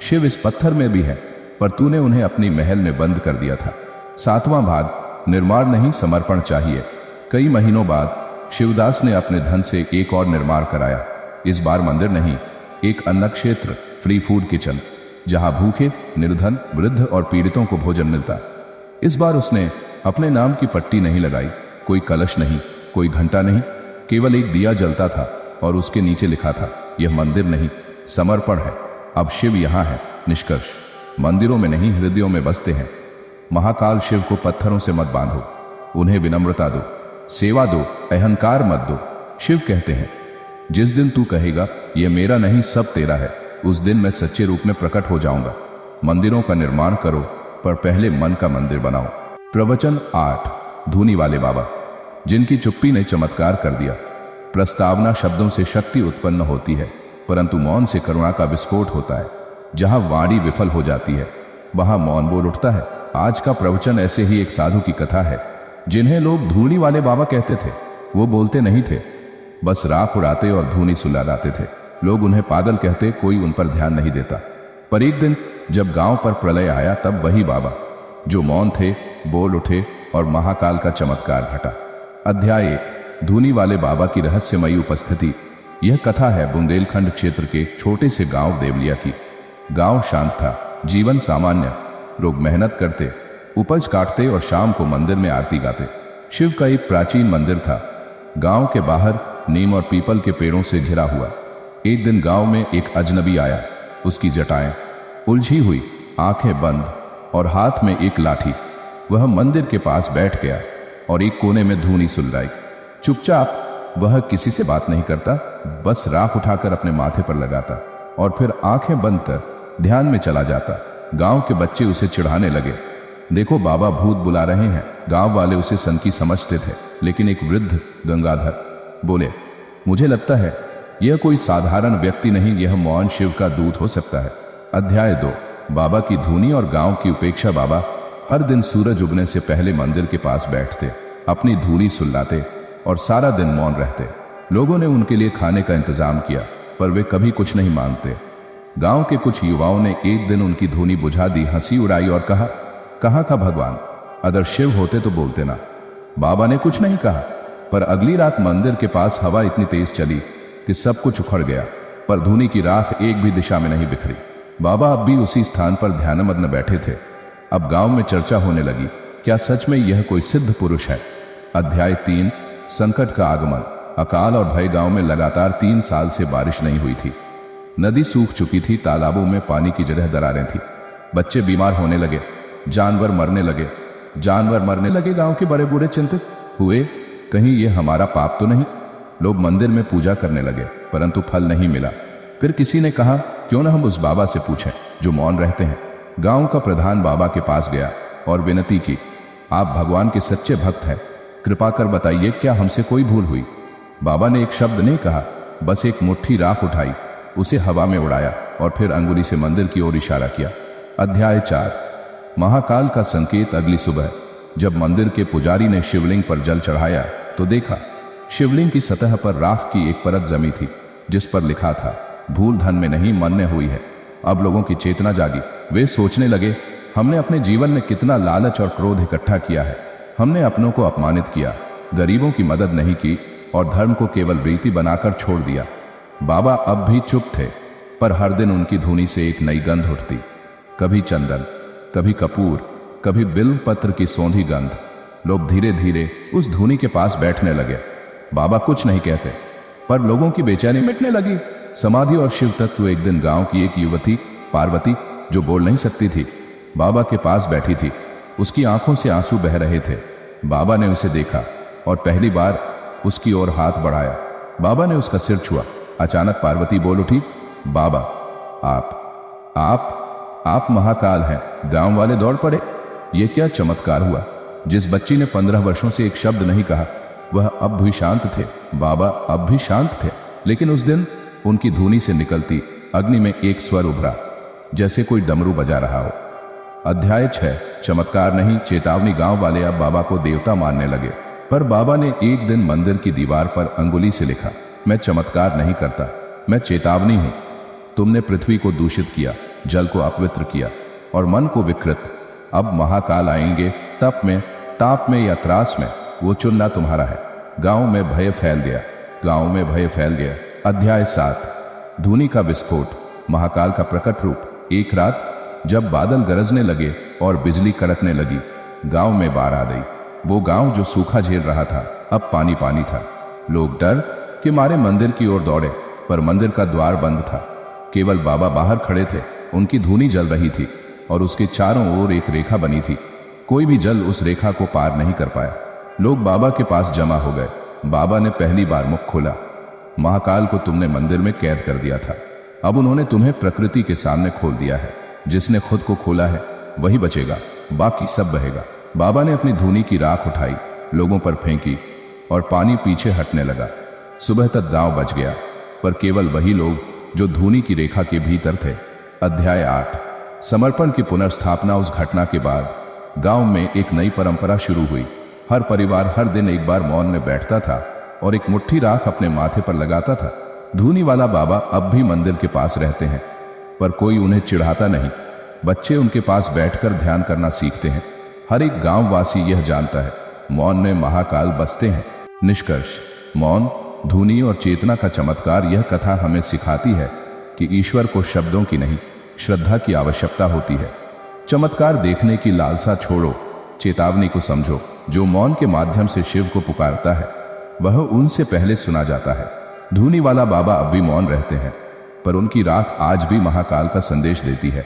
शिव इस पत्थर में भी है, पर तूने उन्हें अपनी महल में बंद कर दिया था। सातवां भाग। निर्माण नहीं, समर्पण चाहिए। कई महीनों बाद शिवदास ने अपने धन से एक और निर्माण कराया। इस बार मंदिर नहीं, एक अन्न क्षेत्र। फ्री फूड किचन, जहां भूखे, निर्धन, वृद्ध और पीड़ितों को भोजन मिलता। इस बार उसने अपने नाम की पट्टी नहीं लगाई, कोई कलश नहीं, कोई घंटा नहीं, केवल एक दिया जलता था और उसके नीचे लिखा था, यह मंदिर नहीं, समर्पण है। अब शिव यहाँ है। निष्कर्ष, मंदिरों में नहीं, हृदयों में बसते हैं। महाकाल शिव को पत्थरों से मत बांधो, उन्हें विनम्रता दो, सेवा दो, अहंकार मत दो। शिव कहते हैं, जिस दिन तू कहेगा यह मेरा नहीं सब तेरा है, उस दिन मैं सच्चे रूप में प्रकट हो जाऊंगा। मंदिरों का निर्माण करो, पर पहले मन का मंदिर बनाओ। प्रवचन 8। धूनी वाले बाबा, जिनकी चुप्पी ने चमत्कार कर दिया। प्रस्तावना शब्दों से शक्ति उत्पन्न होती है, परंतु मौन से करुणा का विस्फोट होता है। जहां वाणी विफल हो जाती है, वहां मौन बोल उठता है। आज का प्रवचन ऐसे ही एक साधु की कथा है, जिन्हें लोग धूनी वाले बाबा कहते थे। वो बोलते नहीं थे, बस राख उड़ाते और धूनी सुलगाते थे। लोग उन्हें पागल कहते, कोई उन पर ध्यान नहीं देता। पर एक दिन जब गांव पर प्रलय आया, तब वही बाबा जो मौन थे बोल उठे और महाकाल का चमत्कार घटा। अध्याय 1। धूनी वाले बाबा की रहस्यमयी उपस्थिति। यह कथा है बुंदेलखंड क्षेत्र के छोटे से गांव देवलिया की। गांव शांत था, जीवन सामान्य। लोग मेहनत करते, उपज काटते और शाम को मंदिर में आरती गाते। शिव का एक प्राचीन मंदिर था, गांव के बाहर नीम और पीपल के पेड़ों से घिरा हुआ। एक दिन गांव में एक अजनबी आया। उसकी जटाएं उलझी हुई, आंखें बंद और हाथ में एक लाठी। वह मंदिर के पास बैठ गया और एक कोने में धूनी सुलगाई। चुपचाप, वह किसी से बात नहीं करता, बस राख उठाकर अपने माथे पर लगाता और फिर आंखें बंद कर ध्यान में चला जाता। गांव के बच्चे उसे चिढ़ाने लगे, देखो बाबा भूत बुला रहे हैं। गांव वाले उसे सनकी समझते थे, लेकिन एक वृद्ध गंगाधर बोले, मुझे लगता है यह कोई साधारण व्यक्ति नहीं, यह मौन शिव का दूत हो सकता है। अध्याय 2। बाबा की धूनी और गांव की उपेक्षा। बाबा हर दिन सूरज उगने से पहले मंदिर के पास बैठते, अपनी धूनी सुलगाते और सारा दिन मौन रहते। लोगों ने उनके लिए खाने का इंतजाम किया, पर वे कभी कुछ नहीं मांगते। गांव के कुछ युवाओं ने एक दिन उनकी धूनी बुझा दी, हंसी उड़ाई और कहा, कहाँ था भगवान? अगर शिव होते तो बोलते ना। बाबा ने कुछ नहीं कहा, पर अगली रात मंदिर के पास हवा इतनी तेज चली कि सब कुछ उखड़ गया, पर धूनी की राख एक भी दिशा में नहीं बिखरी। बाबा अब भी उसी स्थान पर ध्यानमग्न बैठे थे। अब गांव में चर्चा होने लगी, क्या सच में यह कोई सिद्ध पुरुष है? अध्याय 3। संकट का आगमन। अकाल और भय। गांव में लगातार 3 साल से बारिश नहीं हुई थी। नदी सूख चुकी थी, तालाबों में पानी की जगह दरारें थी। बच्चे बीमार होने लगे, जानवर मरने लगे। गांव के बड़े बूढ़े चिंतित हुए, कहीं ये हमारा पाप तो नहीं? लोग मंदिर में पूजा करने लगे, परंतु फल नहीं मिला। फिर किसी ने कहा, क्यों न हम उस बाबा से पूछें जो मौन रहते हैं। गांव का प्रधान बाबा के पास गया और विनती की, आप भगवान के सच्चे भक्त हैं, कृपा कर बताइए क्या हमसे कोई भूल हुई? बाबा ने एक शब्द नहीं कहा, बस एक मुट्ठी राख उठाई, उसे हवा में उड़ाया और फिर अंगुली से मंदिर की ओर इशारा किया। अध्याय 4। महाकाल का संकेत। अगली सुबह जब मंदिर के पुजारी ने शिवलिंग पर जल चढ़ाया तो देखा, शिवलिंग की सतह पर राख की एक परत जमी थी, जिस पर लिखा था, भूल धन में नहीं मन में हुई है। अब लोगों की चेतना जागी। वे सोचने लगे, हमने अपने जीवन में कितना लालच और क्रोध इकट्ठा किया है। हमने अपनों को अपमानित किया, गरीबों की मदद नहीं की और धर्म को केवल वृत्ति बनाकर छोड़ दिया। बाबा अब भी चुप थे, पर हर दिन उनकी धूनी से एक नई गंध उठती, कभी चंदन, कभी कपूर, कभी बिल्व पत्र की सौंधी गंध। लोग धीरे धीरे उस धूनी के पास बैठने लगे। बाबा कुछ नहीं कहते, पर लोगों की बेचैनी मिटने लगी। समाधि और शिव तत्व। एक दिन गांव की एक युवती पार्वती, जो बोल नहीं सकती थी, बाबा के पास बैठी थी। उसकी आंखों से आंसू बह रहे थे। बाबा ने उसे देखा और पहली बार उसकी ओर हाथ बढ़ाया। बाबा ने उसका सिर छुआ। अचानक पार्वती बोल उठी, बाबा आप महाकाल हैं। गांव वाले दौड़ पड़े। ये क्या चमत्कार हुआ? जिस बच्ची ने 15 वर्षों से एक शब्द नहीं कहा, वह अब भी शांत थे। बाबा अब भी शांत थे, लेकिन उस दिन उनकी धूनी से निकलती अग्नि में एक स्वर उभरा, जैसे कोई डमरू बजा रहा हो। अध्याय 6। चमत्कार नहीं, चेतावनी। गांव वाले अब बाबा को देवता मानने लगे, पर बाबा ने एक दिन मंदिर की दीवार पर अंगुली से लिखा, मैं चमत्कार नहीं करता, मैं चेतावनी हूं। तुमने पृथ्वी को दूषित किया, जल को अपवित्र किया और मन को विकृत। अब महाकाल आएंगे, तप में, ताप में या त्रास में, वो चुनना तुम्हारा है। गांव में भय फैल गया। अध्याय 7। धूनी का विस्फोट। महाकाल का प्रकट रूप। एक रात जब बादल गरजने लगे और बिजली कड़कने लगी, गांव में बाढ़ आ गई। वो गांव जो सूखा झेल रहा था अब पानी पानी था। लोग डर के मारे मंदिर की ओर दौड़े, पर मंदिर का द्वार बंद था। केवल बाबा बाहर खड़े थे। उनकी धूनी जल रही थी और उसके चारों ओर एक रेखा बनी थी। कोई भी जल उस रेखा को पार नहीं कर पाया। लोग बाबा के पास जमा हो गए। बाबा ने पहली बार मुख खोला। महाकाल को तुमने मंदिर में कैद कर दिया था, अब उन्होंने तुम्हें प्रकृति के सामने खोल दिया है। जिसने खुद को खोला है वही बचेगा, बाकी सब बहेगा। बाबा ने अपनी धूनी की राख उठाई, लोगों पर फेंकी और पानी पीछे हटने लगा। सुबह तक गांव बच गया, पर केवल वही लोग जो धूनी की रेखा के भीतर थे। अध्याय 8। समर्पण की पुनर्स्थापना। उस घटना के बाद गांव में एक नई परंपरा शुरू हुई। हर परिवार हर दिन एक बार मौन में बैठता था और एक मुट्ठी राख अपने माथे पर लगाता था। धूनी वाला बाबा अब भी मंदिर के पास रहते हैं, पर कोई उन्हें चिढ़ाता नहीं। बच्चे उनके पास बैठकर ध्यान करना सीखते हैं। हर एक गांववासी यह जानता है, मौन में महाकाल बसते हैं। निष्कर्ष, मौन, धूनी और चेतना का चमत्कार। यह कथा हमें सिखाती है कि ईश्वर को शब्दों की नहीं, श्रद्धा की आवश्यकता होती है। चमत्कार देखने की लालसा छोड़ो, चेतावनी को समझो। जो मौन के माध्यम से शिव को पुकारता है वह उनसे पहले सुना जाता है। धूनी वाला बाबा अब भी मौन रहते हैं, पर उनकी राख आज भी महाकाल का संदेश देती है।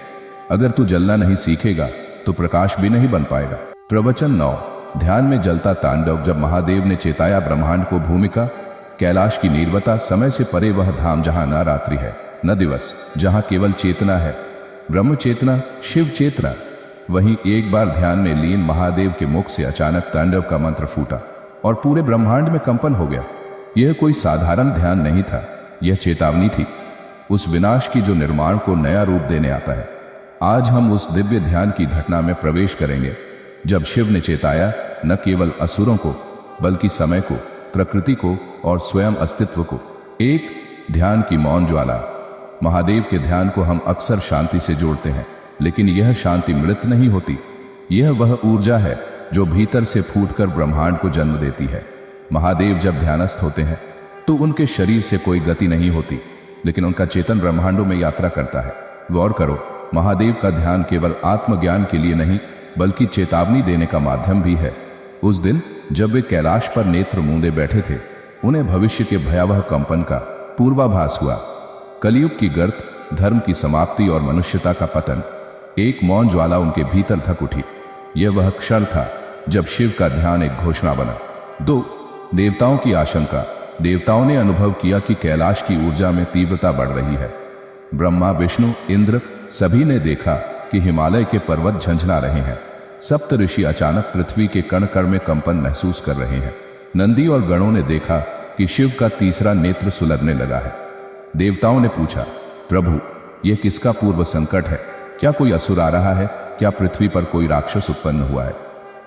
अगर तू जलना नहीं सीखेगा तो प्रकाश भी नहीं बन पाएगा। प्रवचन 9। ध्यान में जलता तांडव। जब महादेव ने चेताया ब्रह्मांड को, भूमिका कैलाश की निर्वता, समय से परे वह धाम जहां न रात्रि है न दिवस, जहां केवल चेतना है, ब्रह्म चेतना, शिव चेतना। वहीं एक बार ध्यान में लीन महादेव के मुख से अचानक तांडव का मंत्र फूटा और पूरे ब्रह्मांड में कंपन हो गया। यह कोई साधारण ध्यान नहीं था, यह चेतावनी थी उस विनाश की जो निर्माण को नया रूप देने आता है। आज हम उस दिव्य ध्यान की घटना में प्रवेश करेंगे जब शिव ने चेताया न केवल असुरों को बल्कि समय को, प्रकृति को और स्वयं अस्तित्व को। एक ध्यान की मौन ज्वाला। महादेव के ध्यान को हम अक्सर शांति से जोड़ते हैं, लेकिन यह शांति मृत नहीं होती। यह वह ऊर्जा है जो भीतर से फूटकर ब्रह्मांड को जन्म देती है। महादेव जब ध्यानस्थ होते हैं तो उनके शरीर से कोई गति नहीं होती, लेकिन उनका चेतन ब्रह्मांडों में यात्रा करता है। गौर करो, महादेव का ध्यान केवल आत्मज्ञान के लिए नहीं बल्कि चेतावनी देने का माध्यम भी है। उस दिन जब वे कैलाश पर नेत्र मूंदे बैठे थे, उन्हें भविष्य के भयावह कंपन का पूर्वाभास हुआ। कलयुग की गर्त, धर्म की समाप्ति और मनुष्यता का पतन। एक मौन ज्वाला उनके भीतर धक उठी। यह वह क्षण था जब शिव का ध्यान एक घोषणा बना। 2 देवताओं की आशंका। देवताओं ने अनुभव किया कि कैलाश की ऊर्जा में तीव्रता बढ़ रही है। ब्रह्मा, विष्णु, इंद्र सभी ने देखा कि हिमालय के पर्वत झंझना रहे हैं। सप्त ऋषि अचानक पृथ्वी के कण कण में कंपन महसूस कर रहे हैं। नंदी और गणों ने देखा कि शिव का तीसरा नेत्र सुलगने लगा है। देवताओं ने पूछा, प्रभु, यह किसका पूर्व संकट है? क्या कोई असुर आ रहा है? क्या पृथ्वी पर कोई राक्षस उत्पन्न हुआ है?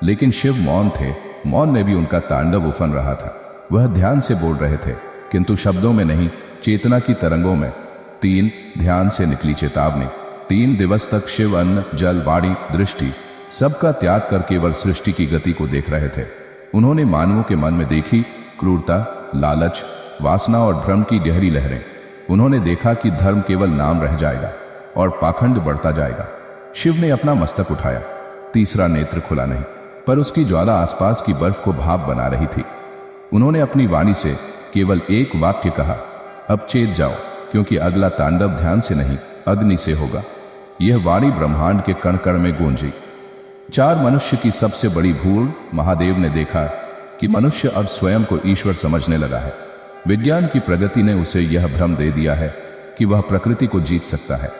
लेकिन शिव मौन थे। मौन में भी उनका तांडव उफन रहा था। वह ध्यान से बोल रहे थे, किंतु शब्दों में नहीं, चेतना की तरंगों में। 3 ध्यान से निकली चेतावनी। 3 दिवस तक शिव अन्न, जल, वाणी, दृष्टि सबका त्याग कर केवल सृष्टि की गति को देख रहे थे। उन्होंने मानवों के मन में देखी क्रूरता, लालच, वासना और भ्रम की गहरी लहरें। उन्होंने देखा कि धर्म केवल नाम रह जाएगा और पाखंड बढ़ता जाएगा। शिव ने अपना मस्तक उठाया। तीसरा नेत्र खुला नहीं, पर उसकी ज्वाला आसपास की बर्फ को भाप बना रही थी। उन्होंने अपनी वाणी से केवल एक वाक्य कहा, अब चेत जाओ, क्योंकि अगला तांडव ध्यान से नहीं अग्नि से होगा। यह वाणी ब्रह्मांड के कण कण में गूंजी। 4 मनुष्य की सबसे बड़ी भूल। महादेव ने देखा कि मनुष्य अब स्वयं को ईश्वर समझने लगा है। विज्ञान की प्रगति ने उसे यह भ्रम दे दिया है कि वह प्रकृति को जीत सकता है।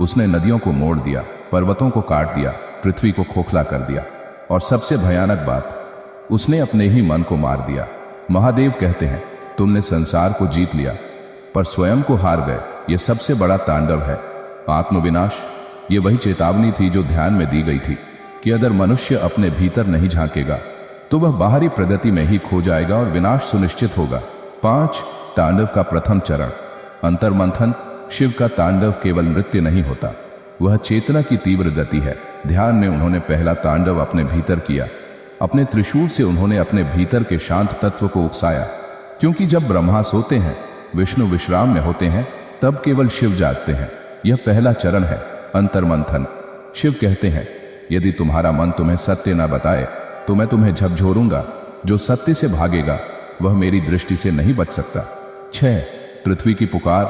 उसने नदियों को मोड़ दिया, पर्वतों को काट दिया, पृथ्वी को खोखला कर दिया और सबसे भयानक बात, उसने अपने ही मन को मार दिया। महादेव कहते हैं, तुमने संसार को जीत लिया पर स्वयं को हार गए। यह सबसे बड़ा तांडव है, आत्मविनाश। ये वही चेतावनी थी जो ध्यान में दी गई थी कि अगर मनुष्य अपने भीतर नहीं झांकेगा तो वह बाहरी प्रगति में ही खो जाएगा और विनाश सुनिश्चित होगा। 5 तांडव का प्रथम चरण, अंतर्मंथन। शिव का तांडव केवल नृत्य नहीं होता, वह चेतना की तीव्र गति है। ध्यान में उन्होंने पहला तांडव अपने भीतर किया। अपने त्रिशूल से उन्होंने अपने भीतर के शांत तत्व को उकसाया, क्योंकि जब ब्रह्मा सोते हैं, विष्णु विश्राम में होते हैं, तब केवल शिव जागते हैं। यह पहला चरण है, अंतर्मंथन। शिव कहते हैं, यदि तुम्हारा मन तुम्हें सत्य न बताए तो मैं तुम्हें झकझोरूंगा। जो सत्य से भागेगा वह मेरी दृष्टि से नहीं बच सकता। 6. पृथ्वी की पुकार,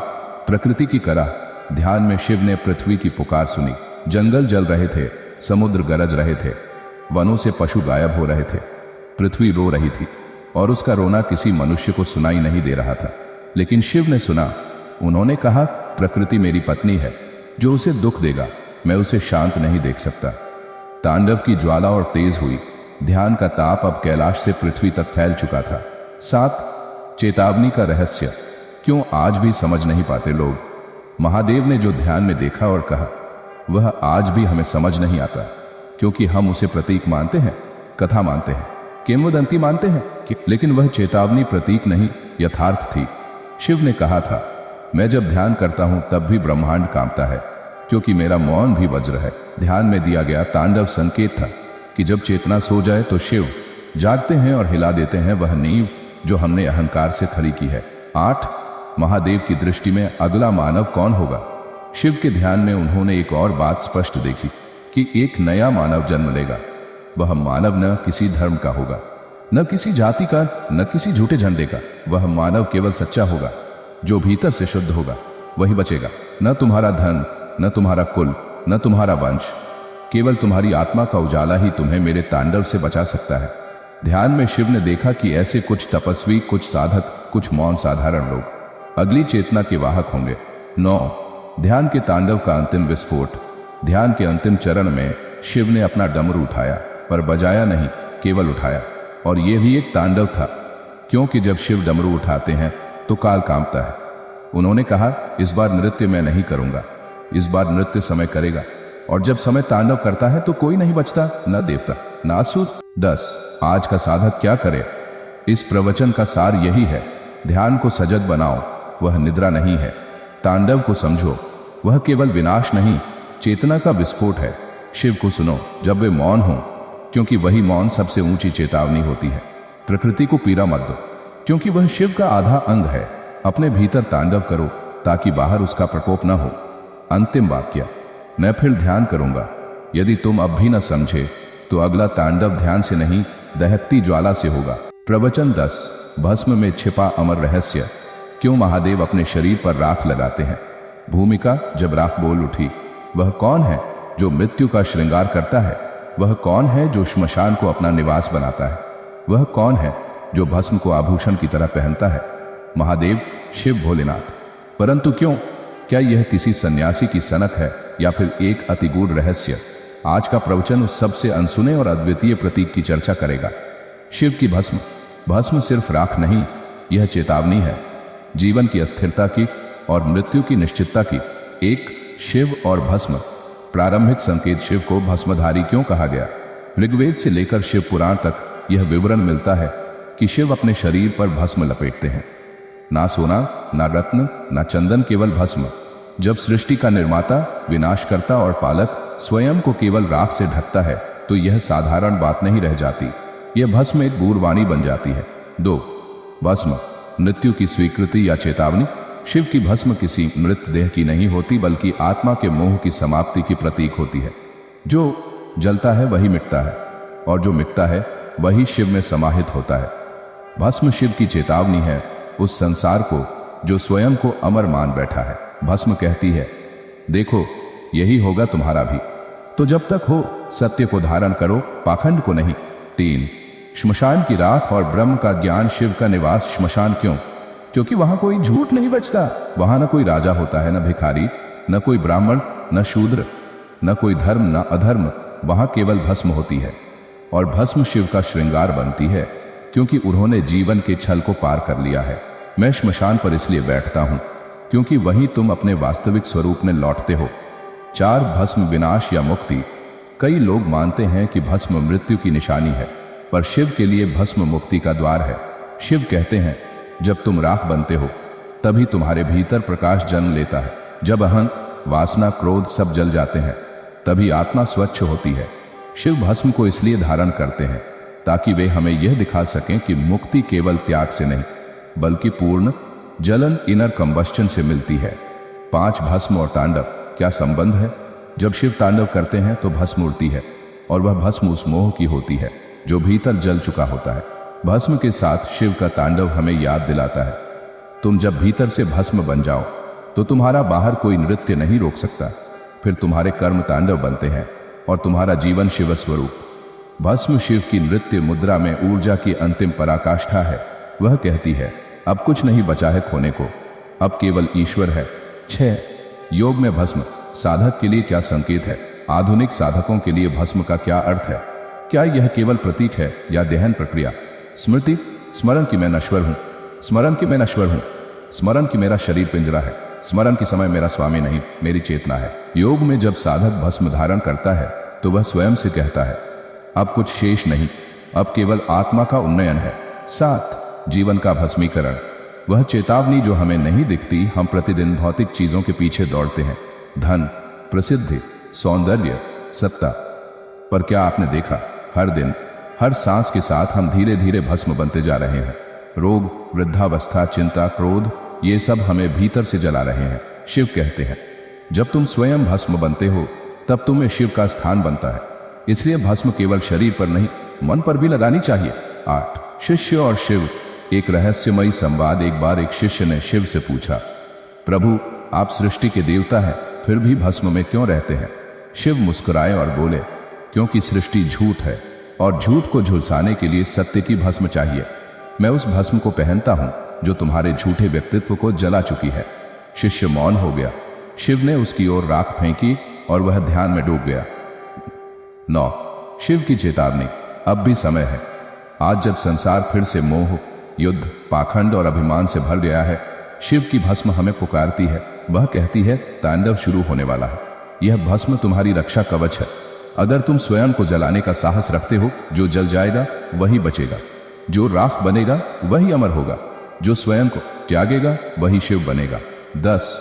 प्रकृति की करा। ध्यान में शिव ने पृथ्वी की पुकार सुनी। जंगल जल रहे थे, समुद्र गरज रहे थे, वनों से पशु गायब हो रहे थे। पृथ्वी रो रही थी और उसका रोना किसी मनुष्य को सुनाई नहीं दे रहा था, लेकिन शिव ने सुना। उन्होंने कहा, प्रकृति मेरी पत्नी है, जो उसे दुख देगा मैं उसे शांत नहीं देख सकता। तांडव की ज्वाला और तेज हुई। ध्यान का ताप अब कैलाश से पृथ्वी तक फैल चुका था। 7. चेतावनी का रहस्य। क्यों आज भी समझ नहीं पाते लोग? महादेव ने जो ध्यान में देखा और कहा, वह आज भी हमें समझ नहीं आता, क्योंकि हम उसे प्रतीक मानते हैं, कथा मानते हैं, किंवदंती मानते हैं, लेकिन वह चेतावनी प्रतीक नहीं, यथार्थ थी। शिव ने कहा था, मैं जब ध्यान करता हूं तब भी ब्रह्मांड कांपता है, क्योंकि मेरा मौन भी वज्र है। ध्यान में दिया गया तांडव संकेत था कि जब चेतना सो जाए तो शिव जागते हैं और हिला देते हैं वह नींव जो हमने अहंकार से खड़ी की है। 8. महादेव की दृष्टि में अगला मानव कौन होगा? शिव के ध्यान में उन्होंने एक और बात स्पष्ट देखी कि एक नया मानव जन्म लेगा। वह मानव न किसी धर्म का होगा, न किसी जाति का, न किसी झूठे झंडे का। वह मानव केवल सच्चा होगा, जो भीतर से शुद्ध होगा, वही बचेगा। न तुम्हारा धन, न तुम्हारा कुल, न तुम्हारा वंश, केवल तुम्हारी आत्मा का उजाला ही तुम्हें मेरे तांडव से बचा सकता है। ध्यान में शिव ने देखा कि ऐसे कुछ तपस्वी, कुछ साधक, कुछ मौन साधारण लोग अगली चेतना के वाहक होंगे। 9. ध्यान के तांडव का अंतिम विस्फोट। ध्यान के अंतिम चरण में शिव ने अपना डमरू उठाया, पर बजाया नहीं, केवल उठाया। और यह भी एक तांडव था, क्योंकि जब शिव डमरू उठाते हैं तो काल कांपता है। उन्होंने कहा, इस बार नृत्य मैं नहीं करूंगा, इस बार नृत्य समय करेगा। और जब समय तांडव करता है तो कोई नहीं बचता, न देवता न असुर। 10. आज का साधक क्या करे? इस प्रवचन का सार यही है, ध्यान को सजग बनाओ, वह निद्रा नहीं है। तांडव को समझो, वह केवल विनाश नहीं, चेतना का विस्फोट है। शिव को सुनो जब वे मौन हो, क्योंकि वही मौन सबसे ऊंची चेतावनी होती है। प्रकृति को पीड़ा मत दो, क्योंकि वह शिव का आधा अंग है। अपने भीतर तांडव करो ताकि बाहर उसका प्रकोप न हो। अंतिम वाक्य, मैं फिर ध्यान करूंगा। यदि तुम अब भी न समझे तो अगला तांडव ध्यान से नहीं, दहकती ज्वाला से होगा। प्रवचन 10. भस्म में छिपा अमर रहस्य। क्यों महादेव अपने शरीर पर राख लगाते हैं? भूमिका, जब राख बोल उठी, वह कौन है जो मृत्यु का श्रृंगार करता है? वह कौन है जो श्मशान को अपना निवास बनाता है? वह कौन है जो भस्म को आभूषण की तरह पहनता है? महादेव, शिव भोलेनाथ। परंतु क्यों? क्या यह किसी सन्यासी की सनक है या फिर एक अतिगूढ़ रहस्य? आज का प्रवचन उस सबसे अनसुने और अद्वितीय प्रतीक की चर्चा करेगा। शिव की भस्म। भस्म सिर्फ राख नहीं, यह चेतावनी है, जीवन की अस्थिरता की और मृत्यु की निश्चितता की। एक, शिव और भस्म। प्रारंभिक संकेत। शिव को भस्मधारी क्यों कहा गया? ऋग्वेद से लेकर शिव पुराण तक यह विवरण मिलता है कि शिव अपने शरीर पर भस्म लपेटते हैं। ना सोना, ना रत्न, ना चंदन, केवल भस्म। जब सृष्टि का निर्माता, विनाशकर्ता और पालक स्वयं को केवल राख से ढकता है तो यह साधारण बात नहीं रह जाती, यह भस्म एक गूढ़वाणी बन जाती है। 2. भस्म, मृत्यु की स्वीकृति या चेतावनी। शिव की भस्म किसी मृत देह की नहीं होती, बल्कि आत्मा के मोह की समाप्ति की प्रतीक होती है। जो जलता है वही मिटता है, और जो मिटता है वही शिव में समाहित होता है। भस्म शिव की चेतावनी है उस संसार को जो स्वयं को अमर मान बैठा है। भस्म कहती है, देखो यही होगा तुम्हारा भी, तो जब तक हो सत्य को धारण करो, पाखंड को नहीं। 3. श्मशान की राख और ब्रह्म का ज्ञान। शिव का निवास श्मशान क्यों? क्योंकि वहां कोई झूठ नहीं बचता। वहां न कोई राजा होता है, न भिखारी, न कोई ब्राह्मण, न शूद्र, न कोई धर्म, न अधर्म। वहां केवल भस्म होती है, और भस्म शिव का श्रृंगार बनती है, क्योंकि उन्होंने जीवन के छल को पार कर लिया है। मैं श्मशान पर इसलिए बैठता हूं क्योंकि वहीं तुम अपने वास्तविक स्वरूप में लौटते हो। 4. भस्म विनाश या मुक्ति। कई लोग मानते हैं कि भस्म मृत्यु की निशानी है, पर शिव के लिए भस्म मुक्ति का द्वार है। शिव कहते हैं, जब तुम राख बनते हो तभी तुम्हारे भीतर प्रकाश जन्म लेता है। जब अहं, वासना, क्रोध सब जल जाते हैं तभी आत्मा स्वच्छ होती है। शिव भस्म को इसलिए धारण करते हैं ताकि वे हमें यह दिखा सकें कि मुक्ति केवल त्याग से नहीं, बल्कि पूर्ण जलन, इनर कंबस्टन से मिलती है। 5. भस्म और तांडव। क्या संबंध है? जब शिव तांडव करते हैं तो भस्म उड़ती है और वह भस्म उस मोह की होती है जो भीतर जल चुका होता है। भस्म के साथ शिव का तांडव हमें याद दिलाता है, तुम जब भीतर से भस्म बन जाओ तो तुम्हारा बाहर कोई नृत्य नहीं रोक सकता। फिर तुम्हारे कर्म तांडव बनते हैं और तुम्हारा जीवन शिव स्वरूप। भस्म शिव की नृत्य मुद्रा में ऊर्जा की अंतिम पराकाष्ठा है। वह कहती है, अब कुछ नहीं बचा है खोने को, अब केवल ईश्वर है। 6. योग में भस्म साधक के लिए क्या संकेत है? आधुनिक साधकों के लिए भस्म का क्या अर्थ है? क्या यह केवल प्रतीक है या दहन प्रक्रिया? स्मृति, स्मरण कि मैं नश्वर हूं, स्मरण कि मैं नश्वर हूं, स्मरण कि मेरा शरीर पिंजरा है, स्मरण के समय मेरा स्वामी नहीं, मेरी चेतना है। योग में जब साधक भस्म धारण करता है तो वह स्वयं से कहता है, अब कुछ शेष नहीं, अब केवल आत्मा का उन्नयन है। 7. जीवन का भस्मीकरण। वह चेतावनी जो हमें नहीं दिखती। हम प्रतिदिन भौतिक चीजों के पीछे दौड़ते हैं, धन, प्रसिद्धि, सौंदर्य, सत्ता। पर क्या आपने देखा, हर दिन, हर सांस के साथ हम धीरे धीरे भस्म बनते जा रहे हैं। रोग, वृद्धावस्था, चिंता, क्रोध, ये सब हमें भीतर से जला रहे हैं। शिव कहते हैं, जब तुम स्वयं भस्म बनते हो तब तुम्हें शिव का स्थान बनता है। इसलिए भस्म केवल शरीर पर नहीं, मन पर भी लगानी चाहिए। 8. शिष्य और शिव। एक रहस्यमयी संवाद। एक बार एक शिष्य ने शिव से पूछा, प्रभु, आप सृष्टि के देवता हैं, फिर भी भस्म में क्यों रहते हैं? शिव मुस्कुराए और बोले, क्योंकि सृष्टि झूठ है और झूठ को झुलसाने के लिए सत्य की भस्म चाहिए। मैं उस भस्म को पहनता हूं जो तुम्हारे झूठे व्यक्तित्व को जला चुकी है। शिष्य मौन हो गया। शिव ने उसकी ओर राख फेंकी और वह ध्यान में डूब गया। 9. शिव की चेतावनी। अब भी समय है। आज जब संसार फिर से मोह, युद्ध, पाखंड और अभिमान से भर गया है, शिव की भस्म हमें पुकारती है। वह कहती है, तांडव शुरू होने वाला है। यह भस्म तुम्हारी रक्षा कवच है। अगर तुम स्वयं को जलाने का साहस रखते हो, जो जल जाएगा वही बचेगा, जो राख बनेगा वही अमर होगा, जो स्वयं को त्यागेगा वही शिव बनेगा। 10.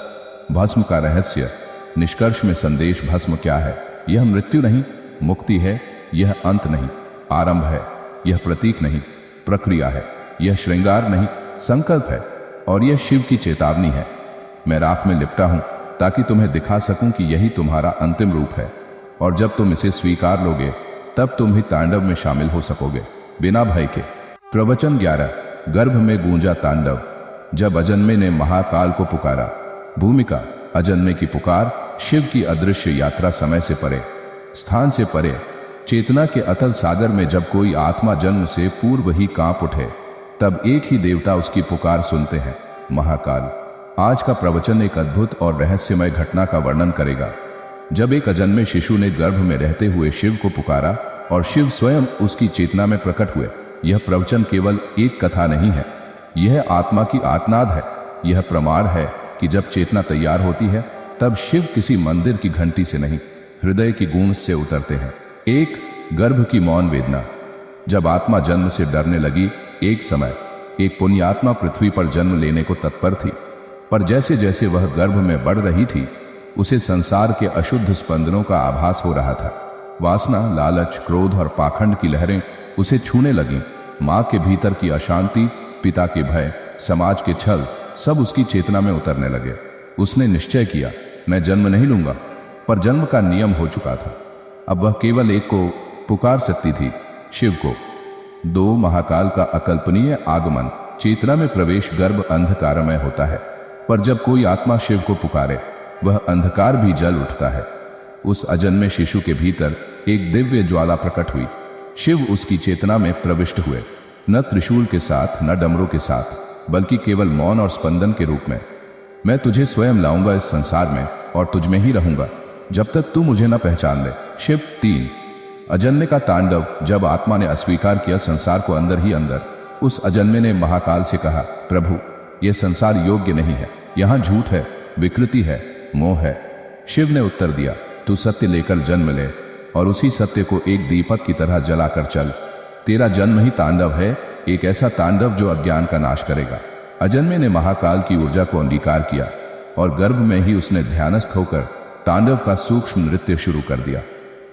भस्म का रहस्य। निष्कर्ष में संदेश। भस्म क्या है? यह मृत्यु नहीं, मुक्ति है। यह अंत नहीं, आरंभ है। यह प्रतीक नहीं, प्रक्रिया है। यह श्रृंगार नहीं, संकल्प है। और यह शिव की चेतावनी है। मैं राख में लिपटा हूं ताकि तुम्हें दिखा सकूं कि यही तुम्हारा अंतिम रूप है, और जब तुम इसे स्वीकार लोगे तब तुम भी तांडव में शामिल हो सकोगे, बिना भय के। प्रवचन 11। गर्भ में गूंजा तांडव। जब अजन्मे ने महाकाल को पुकारा। भूमिका। अजन्मे की पुकार, शिव की अदृश्य यात्रा, समय से परे, स्थान से परे, चेतना के अतल सागर में जब कोई आत्मा जन्म से पूर्व ही कांप उठे, तब एक ही देवता उसकी पुकार सुनते हैं, महाकाल। आज का प्रवचन एक अद्भुत और रहस्यमय घटना का वर्णन करेगा। जब एक अजन्मे शिशु ने गर्भ में रहते हुए शिव को पुकारा और शिव स्वयं उसकी चेतना में प्रकट हुए। यह प्रवचन केवल एक कथा नहीं है, यह आत्मा की आर्तनाद है। यह प्रमाण है कि जब चेतना तैयार होती है तब शिव किसी मंदिर की घंटी से नहीं, हृदय की गूंज से उतरते हैं। 1. गर्भ की मौन वेदना। जब आत्मा जन्म से डरने लगी, एक समय एक पुण्यात्मा पृथ्वी पर जन्म लेने को तत्पर थी, पर जैसे जैसे वह गर्भ में बढ़ रही थी, उसे संसार के अशुद्ध स्पंदनों का आभास हो रहा था। वासना, लालच, क्रोध और पाखंड की लहरें उसे छूने लगीं। मां के भीतर की अशांति, पिता के भय, समाज के छल, सब उसकी चेतना में उतरने लगे। उसने निश्चय किया, मैं जन्म नहीं लूंगा, पर जन्म का नियम हो चुका था। अब वह केवल एक को पुकार सकती थी, शिव को। 2. महाकाल का अकल्पनीय आगमन। चेतना में प्रवेश। गर्भ अंधकारमय होता है, पर जब कोई आत्मा शिव को पुकारे, वह अंधकार भी जल उठता है। उस अजन्मे शिशु के भीतर एक दिव्य ज्वाला प्रकट हुई। शिव उसकी चेतना में प्रविष्ट हुए, न त्रिशूल के साथ, न डमरू के साथ, बल्कि केवल मौन और स्पंदन के रूप में। मैं तुझे स्वयं लाऊंगा इस संसार में और तुझ में ही रहूंगा जब तक तू मुझे न पहचान ले। शिव। 3. अजन्मे का तांडव। जब आत्मा ने अस्वीकार किया संसार को अंदर ही अंदर, उस अजन्मे ने महाकाल से कहा, प्रभु, यह संसार योग्य नहीं है, यहां झूठ है, विकृति है, मोह है। शिव ने उत्तर दिया, तू सत्य लेकर जन्म ले और उसी सत्य को एक दीपक की तरह जलाकर चल। तेरा जन्म ही तांडव है, एक ऐसा तांडव जो अज्ञान का नाश करेगा। अजन्मे ने महाकाल की ऊर्जा को अंगीकार किया और गर्भ में ही उसने ध्यानस्थ होकर तांडव का सूक्ष्म नृत्य शुरू कर दिया।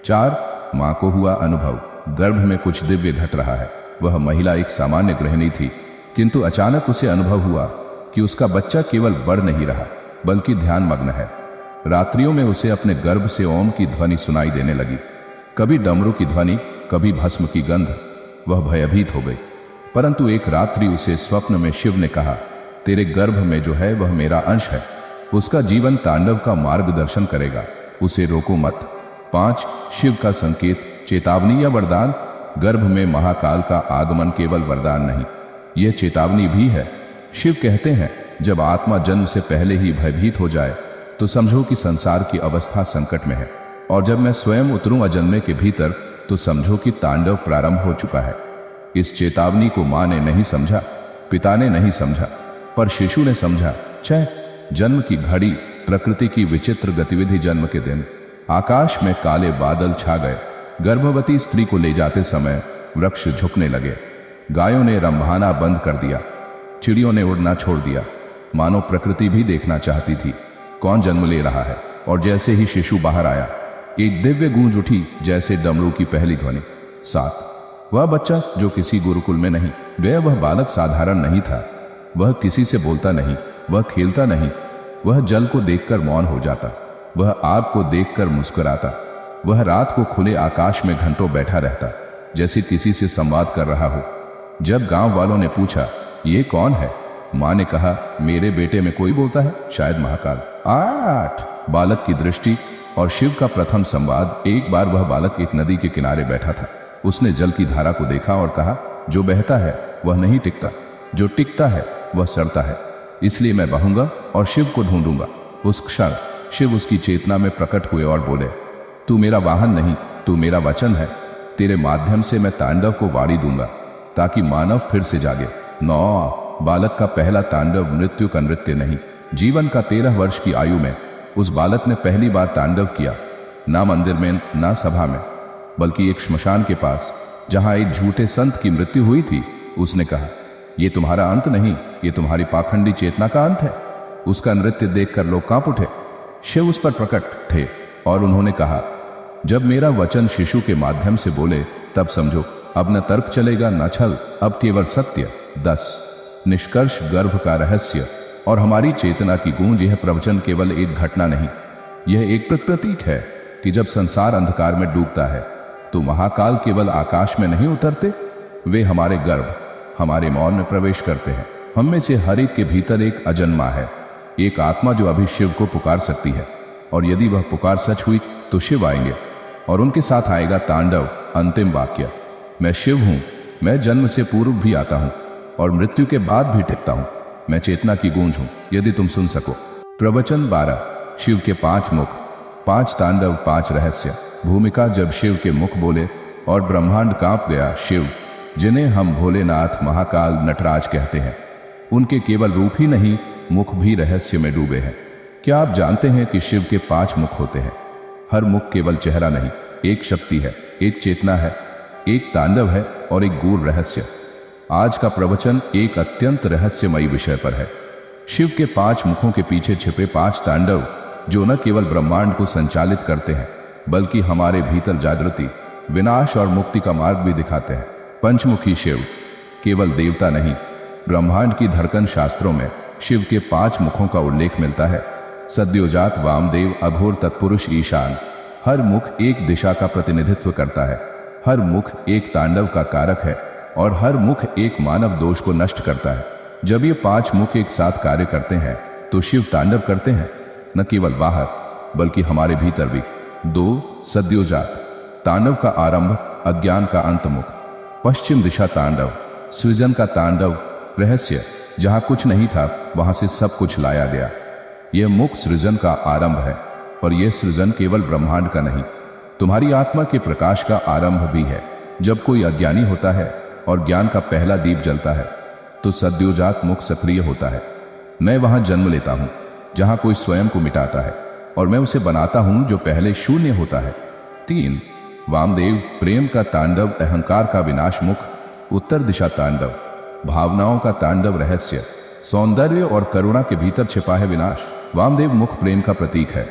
4. मां को हुआ अनुभव। गर्भ में कुछ दिव्य घट रहा है। वह महिला एक सामान्य गृहिणी थी, किंतु अचानक उसे अनुभव हुआ कि उसका बच्चा केवल बढ़ नहीं रहा बल्कि ध्यान मग्न है। रात्रियों में उसे अपने गर्भ से ओम की ध्वनि सुनाई देने लगी, कभी डमरू की ध्वनि, कभी भस्म की गंध। वह भयभीत हो गई। परंतु एक रात्रि उसे स्वप्न में शिव ने कहा, तेरे गर्भ में जो है वह मेरा अंश है, उसका जीवन तांडव का मार्गदर्शन करेगा, उसे रोको मत। 5 शिव का संकेत, चेतावनी या वरदान। गर्भ में महाकाल का आगमन केवल वरदान नहीं, यह चेतावनी भी है। शिव कहते हैं, जब आत्मा जन्म से पहले ही भयभीत हो जाए तो समझो कि संसार की अवस्था संकट में है, और जब मैं स्वयं उतरूं अजन्मे के भीतर तो समझो कि तांडव प्रारंभ हो चुका है। इस चेतावनी को मां ने नहीं समझा, पिता ने नहीं समझा, पर शिशु ने समझा। 6 जन्म की घड़ी, प्रकृति की विचित्र गतिविधि। जन्म के दिन आकाश में काले बादल छा गए। गर्भवती स्त्री को ले जाते समय वृक्ष झुकने लगे, गायों ने रंभाना बंद कर दिया, चिड़ियों ने उड़ना छोड़ दिया, मानो प्रकृति भी देखना चाहती थी कौन जन्म ले रहा है। और जैसे ही शिशु बाहर आया, एक दिव्य गूंज उठी, जैसे डमरू की पहली ध्वनि। 7 वह बच्चा जो किसी गुरुकुल में नहीं गया, वह बालक साधारण नहीं था। वह किसी से बोलता नहीं, वह खेलता नहीं, वह जल को देखकर मौन हो जाता, वह आग को देखकर मुस्कुराता, वह रात को खुले आकाश में घंटों बैठा रहता, जैसे किसी से संवाद कर रहा हो। जब गांव वालों ने पूछा, ये कौन है, मां ने कहा, मेरे बेटे में कोई बोलता है, शायद महाकाल। 8 बालक की दृष्टि और शिव का प्रथम संवाद। एक बार वह बालक एक नदी के किनारे बैठा था। उसने जल की धारा को देखा और कहा, जो बहता है वह नहीं टिकता, जो टिकता है वह सड़ता है, इसलिए मैं बहूंगा और शिव को ढूंढूंगा। उस क्षण शिव उसकी चेतना में प्रकट हुए और बोले, तू मेरा वाहन नहीं, तू मेरा वचन है, तेरे माध्यम से मैं तांडव को वाड़ी दूंगा ताकि मानव फिर से जागे। 9 बालक का पहला तांडव मृत्यु का नृत्य नहीं, जीवन का 13 वर्ष की आयु में उस बालक ने पहली बार तांडव किया, ना मंदिर में ना सभा में, बल्कि एक श्मशान के पास जहां एक झूठे संत की मृत्यु हुई थी। उसने कहा, यह तुम्हारा अंत नहीं, ये तुम्हारी पाखंडी चेतना का अंत है। उसका नृत्य देखकर लोग कांप उठे। शिव उस पर प्रकट थे और उन्होंने कहा, जब मेरा वचन शिशु के माध्यम से बोले तब समझो, अब न तर्क चलेगा न छल, अब केवल सत्य। 10 निष्कर्ष, गर्भ का रहस्य और हमारी चेतना की गूंज। यह प्रवचन केवल एक घटना नहीं, यह एक प्रतीक है कि जब संसार अंधकार में डूबता है तो महाकाल केवल आकाश में नहीं उतरते, वे हमारे गर्भ, हमारे मौन में प्रवेश करते हैं। हम में से हर एक के भीतर एक अजन्मा है, एक आत्मा जो अभी शिव को पुकार सकती है, और यदि वह पुकार सच हुई तो शिव आएंगे और उनके साथ आएगा तांडव। अंतिम वाक्य, मैं शिव हूं, मैं जन्म से पूर्व भी आता हूं और मृत्यु के बाद भी टिकता हूं, मैं चेतना की गूंज हूं, यदि तुम सुन सको। प्रवचन 12 शिव के 5 मुख, 5 तांडव, 5 रहस्य। भूमिका, जब शिव के मुख बोले और ब्रह्मांड कांप गया। शिव, जिन्हें हम भोलेनाथ, महाकाल, नटराज कहते हैं, उनके केवल रूप ही नहीं, मुख भी रहस्य में डूबे हैं। क्या आप जानते हैं कि शिव के 5 मुख होते हैं? हर मुख केवल चेहरा नहीं, एक शक्ति है, एक चेतना है, एक तांडव है और एक गूढ़ रहस्य। आज का प्रवचन एक अत्यंत रहस्यमयी विषय पर है। शिव के 5 मुखों के पीछे छिपे 5 तांडव, जो न केवल ब्रह्मांड को संचालित करते हैं बल्कि हमारे भीतर जागृति, विनाश और मुक्ति का मार्ग भी दिखाते हैं। पंचमुखी शिव केवल देवता नहीं, ब्रह्मांड की धड़कन। शास्त्रों में शिव के 5 मुखों का उल्लेख मिलता है। सद्योजात, वामदेव, अघोर, तत्पुरुष, ईशान। हर मुख एक दिशा का प्रतिनिधित्व करता है, हर मुख एक तांडव का कारक है और हर मुख एक मानव दोष को नष्ट करता है। जब ये 5 मुख एक साथ कार्य करते हैं तो शिव तांडव करते हैं, न केवल बाहर बल्कि हमारे भीतर भी। 2 सद्योजात, तांडव का आरंभ, अज्ञान का अंतमुख। पश्चिम दिशा तांडव, सृजन का तांडव, रहस्य, जहां कुछ नहीं था वहां से सब कुछ लाया गया। यह मुख सृजन का आरंभ है और यह सृजन केवल ब्रह्मांड का नहीं, तुम्हारी आत्मा के प्रकाश का आरंभ भी है। जब कोई अज्ञानी होता है और ज्ञान का पहला दीप जलता है तो सद्योजात मुख सक्रिय होता है। मैं वहां जन्म लेता हूं जहां कोई स्वयं को मिटाता है और मैं उसे बनाता हूं जो पहले शून्य होता है। 3 वामदेव, प्रेम का तांडव, अहंकार का विनाश मुख। उत्तर दिशा तांडव, भावनाओं का तांडव, रहस्य, सौंदर्य और करुणा के भीतर छिपा है विनाश। वामदेव मुख प्रेम का प्रतीक है।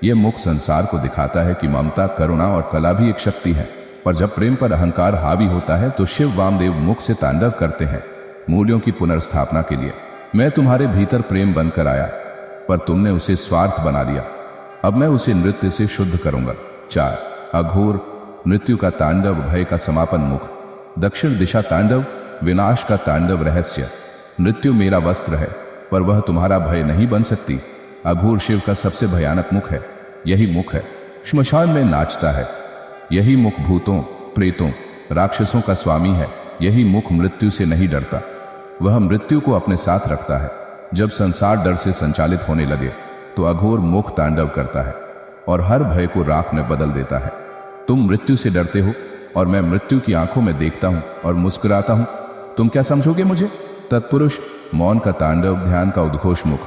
यह मुख संसार को दिखाता है कि ममता, करुणा और कला भी एक शक्ति है, पर जब प्रेम पर अहंकार हावी होता है तो शिव वामदेव मुख से तांडव करते हैं मूल्यों की पुनर्स्थापना के लिए। मैं तुम्हारे भीतर प्रेम बनकर आया पर तुमने उसे स्वार्थ बना लिया। अब मैं उसे नृत्य से शुद्ध करूंगा। 4 अघोर, मृत्यु का तांडव, भय का समापन मुख। दक्षिण दिशा तांडव, विनाश का तांडव रहस्य। मृत्यु मेरा वस्त्र है पर वह तुम्हारा भय नहीं बन सकती। अघोर शिव का सबसे भयानक मुख है। यही मुख है श्मशान में नाचता है। यही मुख भूतों, प्रेतों, राक्षसों का स्वामी है। यही मुख मृत्यु से नहीं डरता। वह मृत्यु को अपने साथ रखता है। जब संसार डर से संचालित होने लगे तो अघोर मुख तांडव करता है और हर भय को राख में बदल देता है। तुम मृत्यु से डरते हो और मैं मृत्यु की आंखों में देखता हूं और मुस्कुराता हूं। तुम क्या समझोगे मुझे? तत्पुरुष, मौन का तांडव, ध्यान का उद्घोष मुख।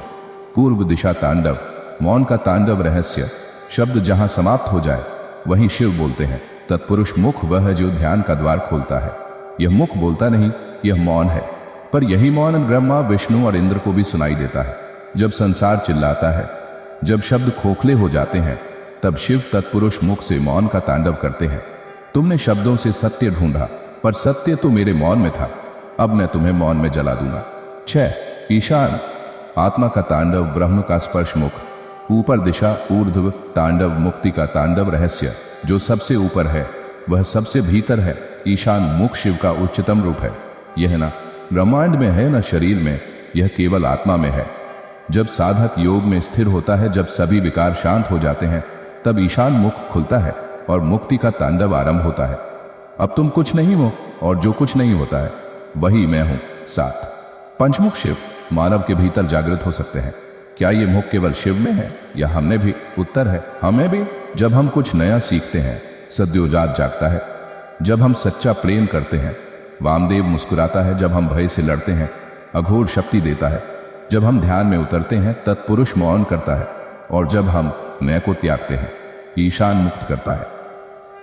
पूर्व दिशा तांडव, मौन का तांडव रहस्य। शब्द जहां समाप्त हो जाए वहीं शिव बोलते हैं। तत्पुरुष मुख वह है जो ध्यान का द्वार खोलता है। यह मुख बोलता नहीं, यह मौन है। पर यही मौन ब्रह्मा, विष्णु और इंद्र को भी सुनाई देता है। जब संसार चिल्लाता है, जब शब्द खोखले हो जाते हैं, तब शिव तत्पुरुष मुख से मौन का तांडव करते हैं। तुमने शब्दों से सत्य ढूंढा पर सत्य तो मेरे मौन में था। अब मैं तुम्हें मौन में जला दूंगा। 6 ईशान, आत्मा का तांडव, ब्रह्म का स्पर्श मुख। ऊपर दिशा ऊर्ध्व तांडव, मुक्ति का तांडव रहस्य। जो सबसे ऊपर है वह सबसे भीतर है। ईशान मुख शिव का उच्चतम रूप है। यह ना ब्रह्मांड में है न शरीर में, यह केवल आत्मा में है। जब साधक योग में स्थिर होता है, जब सभी विकार शांत हो जाते हैं, तब ईशान मुख खुलता है और मुक्ति का तांडव आरंभ होता है। अब तुम कुछ नहीं हो और जो कुछ नहीं होता है वही मैं हूं। 7 पंचमुख शिव, मानव के भीतर जागृत हो सकते हैं। क्या ये मुख केवल शिव में है या हमें भी? उत्तर है हमें भी। जब हम कुछ नया सीखते हैं, सद्योजात जागता है। जब हम सच्चा प्रेम करते हैं, वामदेव मुस्कुराता है। जब हम भय से लड़ते हैं, अघोर शक्ति देता है। जब हम ध्यान में उतरते हैं, तत्पुरुष मौन करता है। और जब हम मैं को त्यागते हैं, ईशान मुक्त करता है।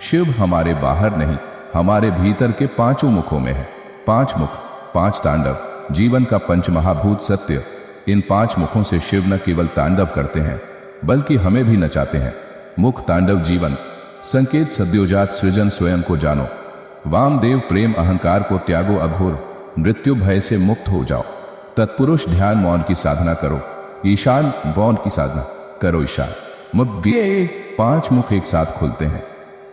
शिव हमारे बाहर नहीं, हमारे भीतर के 5 मुखों में है। 5 मुख, 5 तांडव, जीवन का पंचमहाभूत सत्य। इन 5 मुखों से शिव न केवल तांडव करते हैं बल्कि हमें भी नचाते हैं। मुख तांडव जीवन, संकेत सद्योजात सृजन, स्वयं को जानो। वामदेव प्रेम अहंकार को त्यागो, अघोर मृत्यु भय से मुक्त हो जाओ। तत्पुरुष ध्यान मौन की साधना करो। ईशान मौन की साधना करो। ईशान मुख, ये 5 मुख एक साथ खुलते हैं।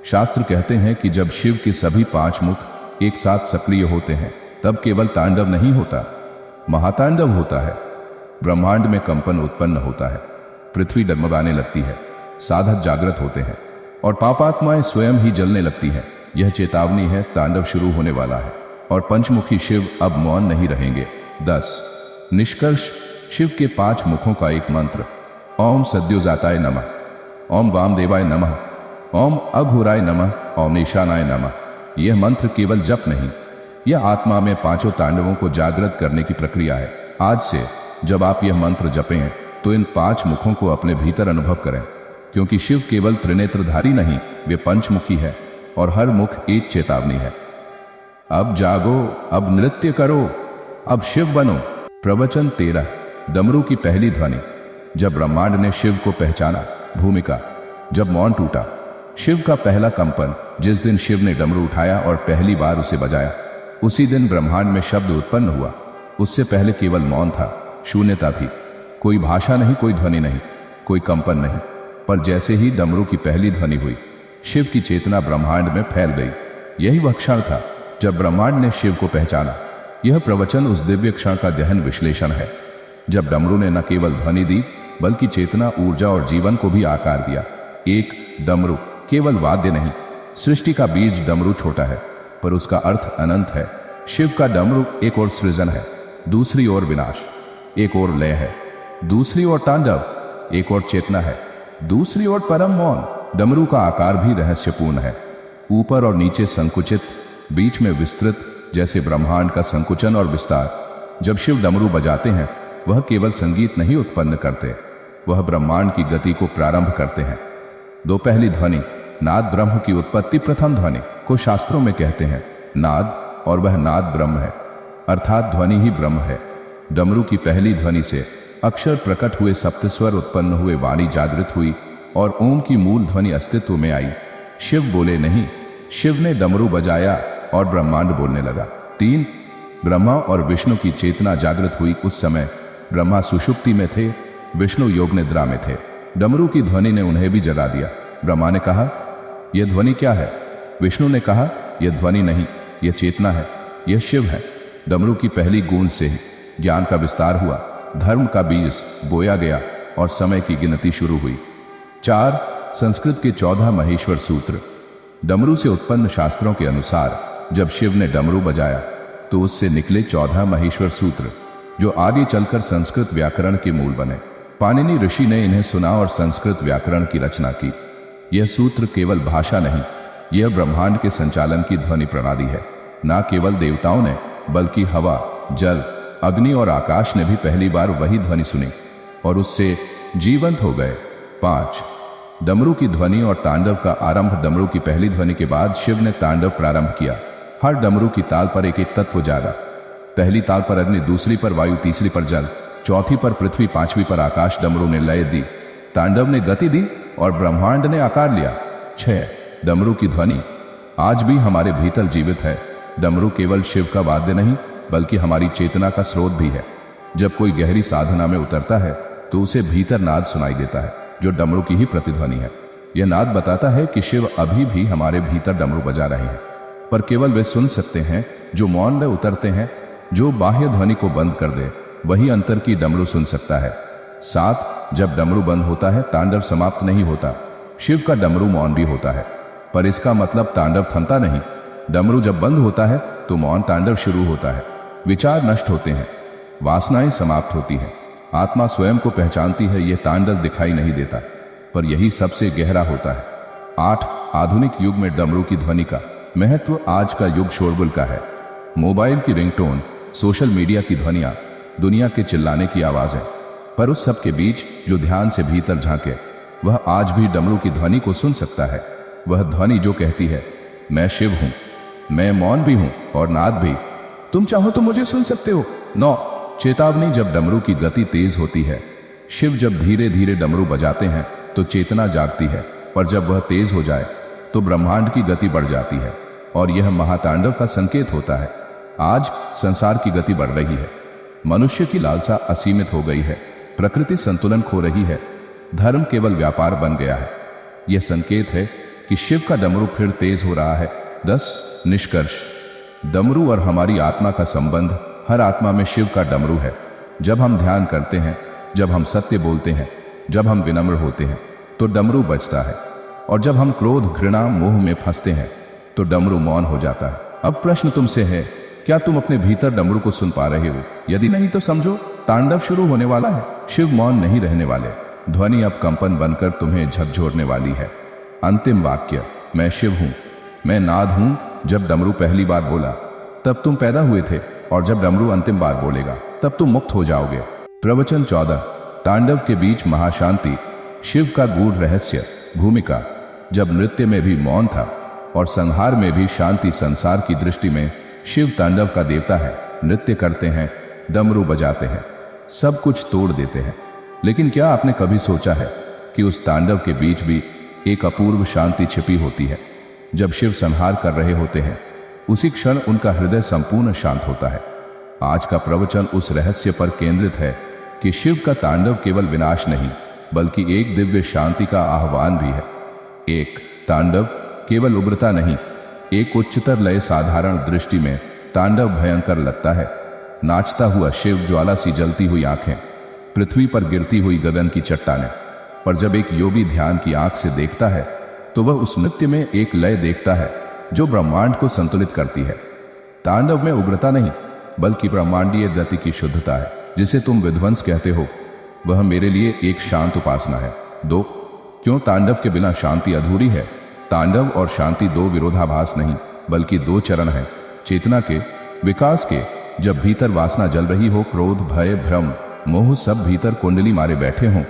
शास्त्र कहते हैं कि जब शिव के सभी 5 मुख एक साथ सक्रिय होते हैं तब केवल तांडव नहीं होता, महातांडव होता है। ब्रह्मांड में कंपन उत्पन्न होता है, पृथ्वी डगमगाने लगती है, साधक जागृत होते हैं और पापात्माएं स्वयं ही जलने लगती हैं। यह चेतावनी है, तांडव शुरू होने वाला है और पंचमुखी शिव अब मौन नहीं रहेंगे। 10 निष्कर्ष, शिव के 5 मुखों का एक मंत्र। ओम सद्योजाताय नमः, ओम वामदेवाय नमः, ओम अघोराय नमः, ओम ईशानाय नमः। यह मंत्र केवल जप नहीं, यह आत्मा में 5 तांडवों को जागृत करने की प्रक्रिया है। आज से जब आप यह मंत्र जपें तो इन 5 मुखों को अपने भीतर अनुभव करें, क्योंकि शिव केवल त्रिनेत्रधारी नहीं, वे पंचमुखी है और हर मुख एक चेतावनी है। अब जागो, अब नृत्य करो, अब शिव बनो। प्रवचन 13 डमरू की पहली ध्वनि। जब ब्रह्मांड ने शिव को पहचाना। भूमिका, जब मौन टूटा। शिव का पहला कंपन, जिस दिन शिव ने डमरू उठाया और पहली बार उसे बजाया, उसी दिन ब्रह्मांड में शब्द उत्पन्न हुआ। उससे पहले केवल मौन था, शून्यता थी। कोई भाषा नहीं, कोई ध्वनि नहीं, कोई कंपन नहीं। पर जैसे ही डमरू की पहली ध्वनि हुई, शिव की चेतना ब्रह्मांड में फैल गई। यही वह क्षण था जब ब्रह्मांड ने शिव को पहचाना। यह प्रवचन उस दिव्य क्षण का गहन विश्लेषण है जब डमरू ने न केवल ध्वनि दी बल्कि चेतना, ऊर्जा और जीवन को भी आकार दिया। एक डमरू केवल वाद्य नहीं, सृष्टि का बीज। डमरू छोटा है पर उसका अर्थ अनंत है। शिव का डमरू एक और सृजन है, दूसरी ओर विनाश, एक और लय है, दूसरी ओर तांडव, एक और चेतना है, दूसरी ओर परम मौन। डमरू का आकार भी रहस्यपूर्ण है, ऊपर और नीचे संकुचित, बीच में विस्तृत, जैसे ब्रह्मांड का संकुचन और विस्तार। जब शिव डमरू बजाते हैं, वह केवल संगीत नहीं उत्पन्न करते, वह ब्रह्मांड की गति को प्रारंभ करते हैं। 2 पहली ध्वनि, नाद ब्रह्म की उत्पत्ति। प्रथम ध्वनि को शास्त्रों में कहते हैं नाद, और वह नाद ब्रह्म है, अर्थात ध्वनि ही ब्रह्म है। डमरू की पहली ध्वनि से अक्षर प्रकट हुए, सप्तस्वर उत्पन्न हुए, वाणी जागृत हुई और ओम की मूल ध्वनि अस्तित्व में आई। शिव बोले नहीं, शिव ने डमरू बजाया और ब्रह्मांड बोलने लगा। 3 ब्रह्मा और विष्णु की चेतना जागृत हुई। उस समय ब्रह्मा सुषुप्ति में थे, विष्णु योग निद्रा में थे। डमरू की ध्वनि ने उन्हें भी जगा दिया। ब्रह्मा ने कहा, यह ध्वनि क्या है? विष्णु ने कहा, यह ध्वनि नहीं, यह चेतना है, यह शिव है। डमरू की पहली गूंज से ही ज्ञान का विस्तार हुआ, धर्म का बीज बोया गया और समय की गिनती शुरू हुई। 4. संस्कृत के 14 महेश्वर सूत्र। डमरू से उत्पन्न शास्त्रों के अनुसार जब शिव ने डमरू बजाया तो उससे निकले 14 महेश्वर सूत्र, जो आगे चलकर संस्कृत व्याकरण के मूल बने। पाणिनि ऋषि ने इन्हें सुना और संस्कृत व्याकरण की रचना की। यह सूत्र केवल भाषा नहीं, यह ब्रह्मांड के संचालन की ध्वनि प्रणाली है। न केवल देवताओं ने बल्कि हवा, जल, अग्नि और आकाश ने भी पहली बार वही ध्वनि सुनी और उससे जीवंत हो गए। 5. डमरू की ध्वनि और तांडव का आरंभ। डमरू की पहली ध्वनि के बाद शिव ने तांडव प्रारंभ किया। हर डमरू की ताल पर एक एक तत्व जागा। पहली ताल पर अग्नि, दूसरी पर वायु, तीसरी पर जल, चौथी पर पृथ्वी, पांचवी पर आकाश। डमरू ने लय दी, तांडव ने गति दी और ब्रह्मांड ने आकार लिया। 6. डमरू की ध्वनि आज भी हमारे भीतर जीवित है। डमरू केवल शिव का वाद्य नहीं बल्कि हमारी चेतना का स्रोत भी है। जब कोई गहरी साधना में उतरता है तो उसे भीतर नाद सुनाई देता है, जो डमरू की ही प्रतिध्वनि है। यह नाद बताता है कि शिव अभी भी हमारे भीतर डमरू बजा रहे हैं, पर केवल वे सुन सकते हैं जो मौन में उतरते हैं। जो बाह्य ध्वनि को बंद कर दे वही अंतर की डमरू सुन सकता है। 7. जब डमरू बंद होता है तांडव समाप्त नहीं होता। शिव का डमरू मौन भी होता है, पर इसका मतलब तांडव थमता नहीं। डमरू जब बंद होता है तो मौन तांडव शुरू होता है। विचार नष्ट होते हैं, वासनाएं समाप्त होती हैं, आत्मा स्वयं को पहचानती है। यह तांडव दिखाई नहीं देता, पर यही सबसे गहरा होता है। 8. आधुनिक युग में डमरू की ध्वनि का महत्व। आज का युग शोरगुल का है। मोबाइल की रिंगटोन, सोशल मीडिया की ध्वनियां, दुनिया के चिल्लाने की आवाजें, पर उस सब के बीच जो ध्यान से भीतर झांके वह आज भी डमरू की ध्वनि को सुन सकता है। वह ध्वनि जो कहती है, मैं शिव हूं, मैं मौन भी हूं और नाद भी, तुम चाहो तो मुझे सुन सकते हो। 9. चेतावनी। जब डमरू की गति तेज होती है, शिव जब धीरे धीरे डमरू बजाते हैं तो चेतना जागती है, पर जब वह तेज हो जाए तो ब्रह्मांड की गति बढ़ जाती है और यह महातांडव का संकेत होता है। आज संसार की गति बढ़ रही है, मनुष्य की लालसा असीमित हो गई है, प्रकृति संतुलन खो रही है, धर्म केवल व्यापार बन गया है। यह संकेत है कि शिव का डमरू फिर तेज हो रहा है। 10. निष्कर्ष। डमरू और हमारी आत्मा का संबंध। हर आत्मा में शिव का डमरू है। जब हम ध्यान करते हैं, जब हम सत्य बोलते हैं, जब हम विनम्र होते हैं तो डमरू बजता है, और जब हम क्रोध, घृणा, मोह में फंसते हैं तो डमरू मौन हो जाता है। अब प्रश्न तुमसे है, क्या तुम अपने भीतर डमरू को सुन पा रहे हो? यदि नहीं तो समझो तांडव शुरू होने वाला है। शिव मौन नहीं रहने वाले, ध्वनि अब कंपन बनकर तुम्हें झकझोरने वाली है। अंतिम वाक्य, मैं शिव हूं, मैं नाद हूं। जब डमरू पहली बार बोला तब तुम पैदा हुए थे, और जब डमरू अंतिम बार बोलेगा तब तुम मुक्त हो जाओगे। प्रवचन 14। तांडव के बीच महाशांति। शिव का गूढ़ रहस्य। भूमिका। जब नृत्य में भी मौन था और संहार में भी शांति। संसार की दृष्टि में शिव तांडव का देवता है। नृत्य करते हैं, डमरू बजाते हैं, सब कुछ तोड़ देते हैं, लेकिन क्या आपने कभी सोचा है कि उस तांडव के बीच भी एक अपूर्व शांति छिपी होती है? जब शिव संहार कर रहे होते हैं उसी क्षण उनका हृदय संपूर्ण शांत होता है। आज का प्रवचन उस रहस्य पर केंद्रित है कि शिव का तांडव केवल विनाश नहीं बल्कि एक दिव्य शांति का आह्वान भी है। एक तांडव केवल उग्रता नहीं, एक उच्चतर लय। साधारण दृष्टि में तांडव भयंकर लगता है, नाचता हुआ शिव, ज्वाला सी जलती हुई आंखें, पृथ्वी पर गिरती हुई गगन की चट्टानें। पर जब एक योगी ध्यान की आंख से देखता है तो वह उस नृत्य में एक लय देखता है जो ब्रह्मांड को संतुलित करती है। तांडव में उग्रता नहीं बल्कि ब्रह्मांडीय गति की शुद्धता है। जिसे तुम विध्वंस कहते हो वह मेरे लिए एक शांत उपासना है। 2. क्यों तांडव के बिना शांति अधूरी है? तांडव और शांति दो विरोधाभास नहीं बल्कि दो चरण हैं चेतना के, विकास के। जब भीतर वासना जल रही हो, क्रोध, भय, भ्रम, मोह सब भीतर कुंडली मारे बैठे हों,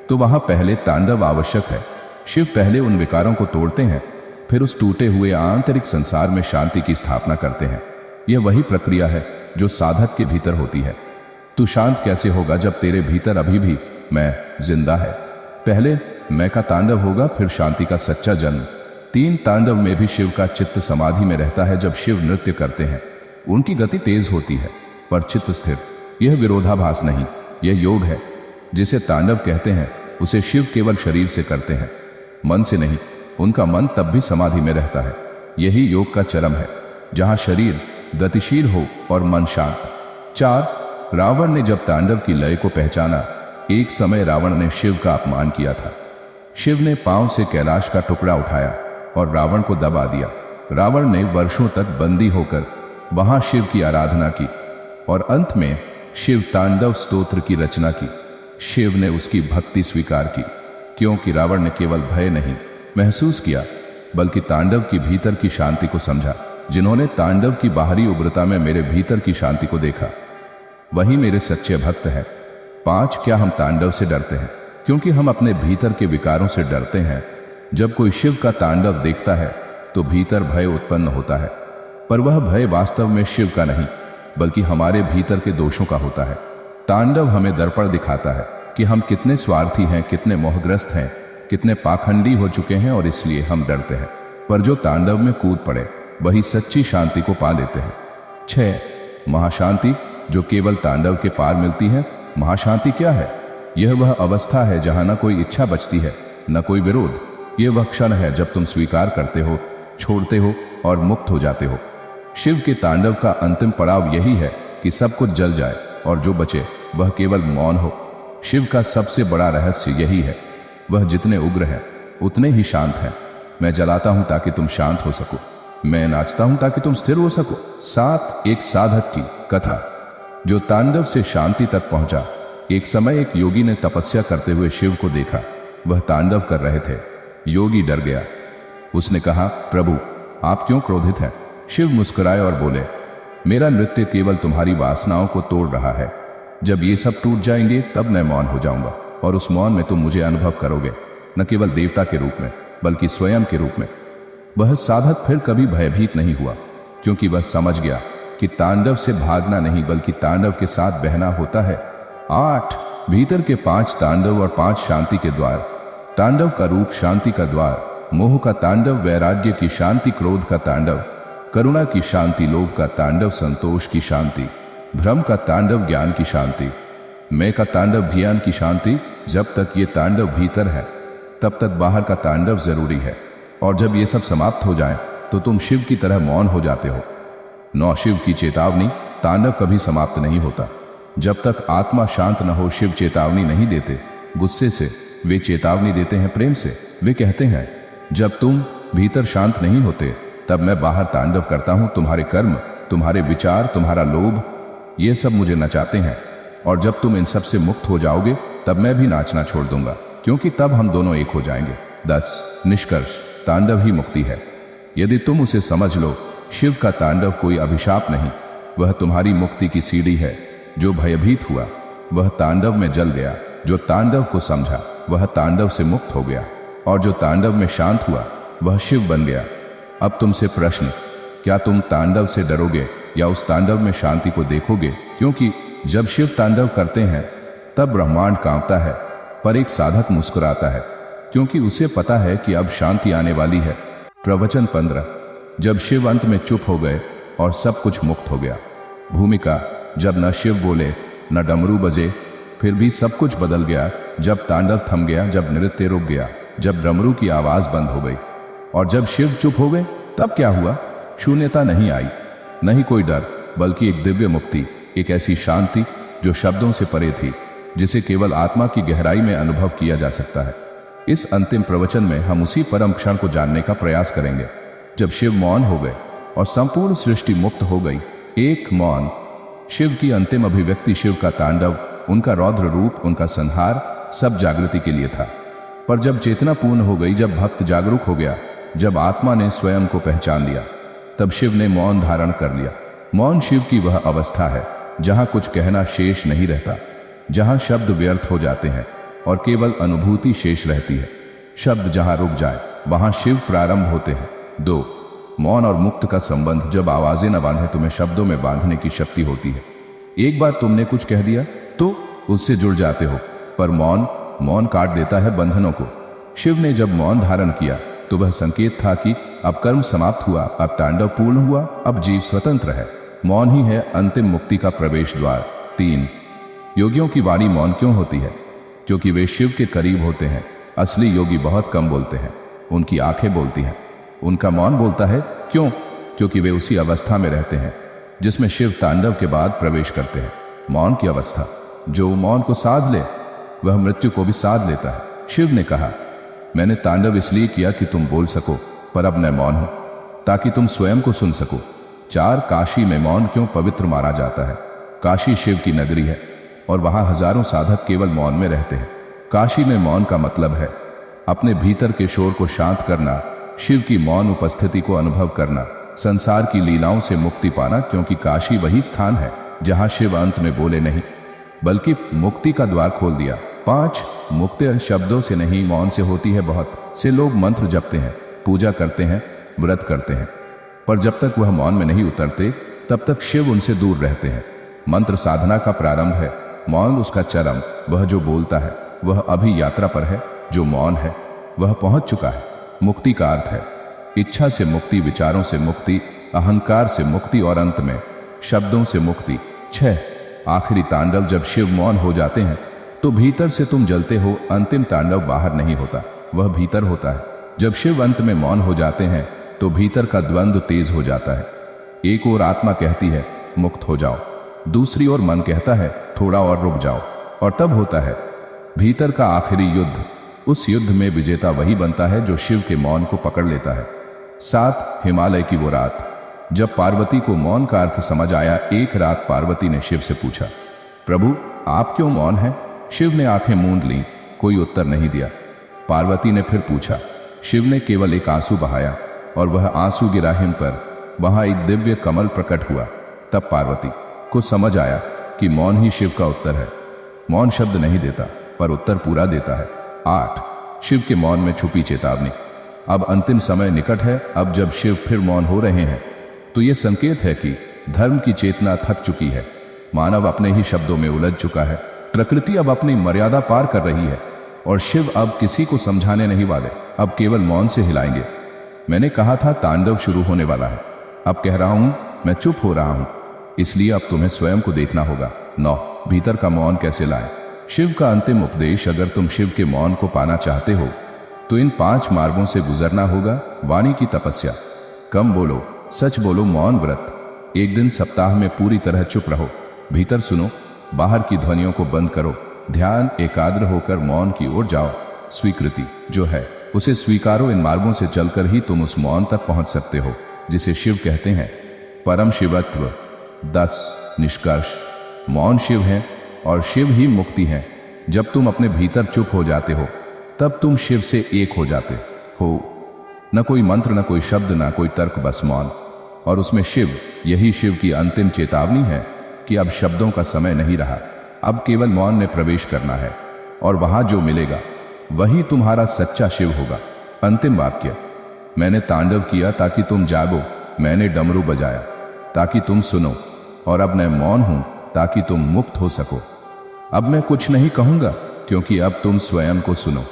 तो वहां पहले तांडव आवश्यक है। शिव पहले उन विकारों को तोड़ते हैं, फिर उस टूटे हुए आंतरिक संसार में शांति की स्थापना करते हैं। यह वही प्रक्रिया है जो साधक के भीतर होती है। तू शांत कैसे होगा जब तेरे भीतर अभी भी मैं जिंदा है? पहले मैं का तांडव होगा, फिर शांति का सच्चा जन्म। 3 तांडव में भी शिव का चित्त समाधि में रहता है। जब शिव नृत्य करते हैं उनकी गति तेज होती है पर चित्त स्थिर। यह विरोधाभास नहीं, यह योग है जिसे तांडव कहते हैं। उसे शिव केवल शरीर से करते हैं, मन से नहीं। उनका मन तब भी समाधि में रहता है। यही योग का चरम है, जहां शरीर गतिशील हो और मन शांत। 4 रावण ने जब तांडव की लय को पहचाना, एक समय रावण ने शिव का अपमान किया था। शिव ने पांव से कैलाश का टुकड़ा उठाया और रावण को दबा दिया। रावण ने वर्षों तक बंदी होकर वहां शिव की आराधना की और अंत में शिव तांडव स्तोत्र की रचना की। शिव ने उसकी भक्ति स्वीकार की, क्योंकि रावण ने केवल भय नहीं महसूस किया, बल्कि तांडव की भीतर की शांति को समझा। जिन्होंने तांडव की बाहरी उग्रता में मेरे भीतर की शांति को देखा, वही मेरे सच्चे भक्त हैं। 5 क्या हम तांडव से डरते हैं? क्योंकि हम अपने भीतर के विकारों से डरते हैं। जब कोई शिव का तांडव देखता है तो भीतर भय उत्पन्न होता है, पर वह भय वास्तव में शिव का नहीं, बल्कि हमारे भीतर के दोषों का होता है। तांडव हमें दर्पण दिखाता है कि हम कितने स्वार्थी हैं, कितने मोहग्रस्त हैं, कितने पाखंडी हो चुके हैं, और इसलिए हम डरते हैं। पर जो तांडव में कूद पड़े वही सच्ची शांति को पा लेते हैं। 6 महाशांति जो केवल तांडव के पार मिलती है। महाशांति क्या है? यह वह अवस्था है जहां न कोई इच्छा बचती है, न कोई विरोध। यह वह क्षण है जब तुम स्वीकार करते हो, छोड़ते हो और मुक्त हो जाते हो। शिव के तांडव का अंतिम पड़ाव यही है कि सब कुछ जल जाए और जो बचे वह केवल मौन हो। शिव का सबसे बड़ा रहस्य यही है। वह जितने उग्र हैं उतने ही शांत हैं। मैं जलाता हूं ताकि तुम शांत हो सको, मैं नाचता हूं ताकि तुम स्थिर हो सको। 7 एक साधक की कथा जो तांडव से शांति तक पहुंचा। एक समय एक योगी ने तपस्या करते हुए शिव को देखा। वह तांडव कर रहे थे। योगी डर गया। उसने कहा, प्रभु आप क्यों क्रोधित हैं? शिव मुस्कुराए और बोले, मेरा नृत्य केवल तुम्हारी वासनाओं को तोड़ रहा है। जब ये सब टूट जाएंगे तब मैं मौन हो जाऊंगा, और उस मौन में तुम मुझे अनुभव करोगे, न केवल देवता के रूप में बल्कि स्वयं के रूप में। वह साधक फिर कभी भयभीत नहीं हुआ, क्योंकि वह समझ गया कि तांडव से भागना नहीं बल्कि तांडव के साथ बहना होता है। 8 भीतर के 5 तांडव और 5 शांति के द्वार। तांडव का रूप शांति का द्वार। मोह का तांडव वैराग्य की शांति, क्रोध का तांडव करुणा की शांति, लोभ का तांडव संतोष की शांति, भ्रम का तांडव ज्ञान की शांति, मैं का तांडव ज्ञान की शांति। जब तक ये तांडव भीतर है तब तक बाहर का तांडव जरूरी है, और जब ये सब समाप्त हो जाए तो तुम शिव की तरह मौन हो जाते हो। 9 शिव की चेतावनी। तांडव कभी समाप्त नहीं होता जब तक आत्मा शांत न हो। शिव चेतावनी नहीं देते गुस्से से, वे चेतावनी देते हैं प्रेम से। वे कहते हैं, जब तुम भीतर शांत नहीं होते तब मैं बाहर तांडव करता हूं। तुम्हारे कर्म, तुम्हारे विचार, तुम्हारा लोभ, ये सब मुझे नचाते हैं, और जब तुम इन सब से मुक्त हो जाओगे तब मैं भी नाचना छोड़ दूंगा, क्योंकि तब हम दोनों एक हो जाएंगे। 10 निष्कर्ष। तांडव ही मुक्ति है। यदि तुम उसे समझ लो, शिव का तांडव कोई अभिशाप नहीं, वह तुम्हारी मुक्ति की सीढ़ी है। जो भयभीत हुआ वह तांडव में जल गया, जो तांडव को समझा वह तांडव से मुक्त हो गया, और जो तांडव में शांत हुआ वह शिव बन गया। अब तुमसे प्रश्न, क्या तुम तांडव से डरोगे या उस तांडव में शांति को देखोगे? क्योंकि जब शिव तांडव करते हैं तब ब्रह्मांड कांपता है, पर एक साधक मुस्कुराता है, क्योंकि उसे पता है कि अब शांति आने वाली है। प्रवचन 15। जब शिव अंत में चुप हो गए और सब कुछ मुक्त हो गया। भूमिका। जब न शिव बोले न डमरू बजे, फिर भी सब कुछ बदल गया। जब तांडव थम गया, जब नृत्य रुक गया, जब डमरू की आवाज बंद हो गई, और जब शिव चुप हो गए तब क्या हुआ? शून्यता नहीं आई, नहीं कोई डर, बल्कि एक दिव्य मुक्ति, एक ऐसी शांति जो शब्दों से परे थी, जिसे केवल आत्मा की गहराई में अनुभव किया जा सकता है। इस अंतिम प्रवचन में हम उसी परम क्षण को जानने का प्रयास करेंगे जब शिव मौन हो गए और संपूर्ण सृष्टि मुक्त हो गई। एक मौन। शिव की अंतिम अभिव्यक्ति, शिव का तांडव, उनका रौद्र रूप, उनका संहार सब जागृति के लिए था। पर जब चेतना पूर्ण हो गई, जब भक्त जागरूक हो गया, जब आत्मा ने स्वयं को पहचान लिया, तब शिव ने मौन धारण कर लिया। मौन शिव की वह अवस्था है जहां कुछ कहना शेष नहीं रहता, जहां शब्द व्यर्थ हो जाते हैं और केवल अनुभूति शेष रहती है। शब्द जहां रुक जाए वहां शिव प्रारंभ होते हैं। 2 मौन और मुक्त का संबंध। जब आवाजें न बांधे तुम्हें शब्दों में बांधने की शक्ति होती है। एक बार तुमने कुछ कह दिया तो उससे जुड़ जाते हो, पर मौन काट देता है बंधनों को। शिव ने जब मौन धारण किया तो वह संकेत था कि अब कर्म समाप्त हुआ, अब तांडव पूर्ण हुआ, अब जीव स्वतंत्र है। मौन ही है अंतिम मुक्ति का प्रवेश द्वार। 3 योगियों की वाणी मौन क्यों होती है? क्योंकि वे शिव के करीब होते हैं। असली योगी बहुत कम बोलते हैं, उनकी आंखें बोलती हैं, उनका मौन बोलता है। क्यों? क्योंकि वे उसी अवस्था में रहते हैं जिसमें शिव तांडव के बाद प्रवेश करते हैं, मौन की अवस्था। जो मौन को साध ले वह मृत्यु को भी साध लेता है। शिव ने कहा, मैंने तांडव इसलिए किया कि तुम बोल सको, पर अब मैं मौन हूं ताकि तुम स्वयं को सुन सको। 4 काशी में मौन क्यों पवित्र माना जाता है? काशी शिव की नगरी है और वहां हजारों साधक केवल मौन में रहते हैं। काशी में मौन का मतलब है अपने भीतर के शोर को शांत करना, शिव की मौन उपस्थिति को अनुभव करना, संसार की लीलाओं से मुक्ति पाना, क्योंकि काशी वही स्थान है जहां शिव अंत में बोले नहीं बल्कि मुक्ति का द्वार खोल दिया। 5 मुक्ति शब्दों से नहीं, मौन से होती है। बहुत से लोग मंत्र जपते हैं, पूजा करते हैं, व्रत करते हैं, पर जब तक वह मौन में नहीं उतरते तब तक शिव उनसे दूर रहते हैं। मंत्र साधना का प्रारंभ है, मौन उसका चरम। वह जो बोलता है वह अभी यात्रा पर है, जो मौन है वह पहुंच चुका है। मुक्ति का अर्थ है इच्छा से मुक्ति, विचारों से मुक्ति, अहंकार से मुक्ति और अंत में शब्दों से मुक्ति। 6 आखिरी तांडव। जब शिव मौन हो जाते हैं तो भीतर से तुम जलते हो। अंतिम तांडव बाहर नहीं होता, वह भीतर होता है। जब शिव अंत में मौन हो जाते हैं तो भीतर का द्वंद्व तेज हो जाता है। एक ओर आत्मा कहती है मुक्त हो जाओ, दूसरी ओर मन कहता है थोड़ा और रुक जाओ, और तब होता है भीतर का आखिरी युद्ध। उस युद्ध में विजेता वही बनता है जो शिव के मौन को पकड़ लेता है। 7 हिमालय की वो रात। जब पार्वती को मौन का अर्थ समझ आया, एक रात पार्वती ने शिव से पूछा, प्रभु आप क्यों मौन हैं? शिव ने आंखें मूंद लीं, कोई उत्तर नहीं दिया। पार्वती ने फिर पूछा। शिव ने केवल एक आंसू बहाया और वह आंसू गिरा हिम पर। वहां एक दिव्य कमल प्रकट हुआ। तब पार्वती को समझ आया कि मौन ही शिव का उत्तर है। मौन शब्द नहीं देता पर उत्तर पूरा देता है। 8 शिव के मौन में छुपी चेतावनी। अब अंतिम समय निकट है। अब जब शिव फिर मौन हो रहे हैं तो यह संकेत है कि धर्म की चेतना थक चुकी है। मानव अपने ही शब्दों में उलझ चुका है। प्रकृति अब अपनी मर्यादा पार कर रही है और शिव अब किसी को समझाने नहीं वाले, अब केवल मौन से हिलाएंगे। मैंने कहा था तांडव शुरू होने वाला है, अब कह रहा हूं मैं चुप हो रहा हूं, इसलिए अब तुम्हें स्वयं को देखना होगा। 9 भीतर का मौन कैसे लाएं? शिव का अंतिम उपदेश। अगर तुम शिव के मौन को पाना चाहते हो तो इन 5 मार्गों से गुजरना होगा। वाणी की तपस्या, कम बोलो, सच बोलो, मौन व्रत। एक दिन सप्ताह में पूरी तरह चुप रहो, भीतर सुनो, बाहर की ध्वनियों को बंद करो। ध्यान, एकाग्र होकर मौन की ओर जाओ। स्वीकृति जो है उसे स्वीकारो। इन मार्गों से चलकर ही तुम उस मौन तक पहुंच सकते हो जिसे शिव कहते हैं, परम शिवत्व। 10 निष्कर्ष। मौन शिव है और शिव ही मुक्ति है। जब तुम अपने भीतर चुप हो जाते हो तब तुम शिव से एक हो जाते हो। न कोई मंत्र, न कोई शब्द, न कोई तर्क, बस मौन। और उसमें शिव। यही शिव की अंतिम चेतावनी है कि अब शब्दों का समय नहीं रहा, अब केवल मौन में प्रवेश करना है और वहां जो मिलेगा वही तुम्हारा सच्चा शिव होगा। अंतिम वाक्य। मैंने तांडव किया ताकि तुम जागो, मैंने डमरू बजाया ताकि तुम सुनो, और अब मैं मौन हूं ताकि तुम मुक्त हो सको। अब मैं कुछ नहीं कहूंगा क्योंकि अब तुम स्वयं को सुनो।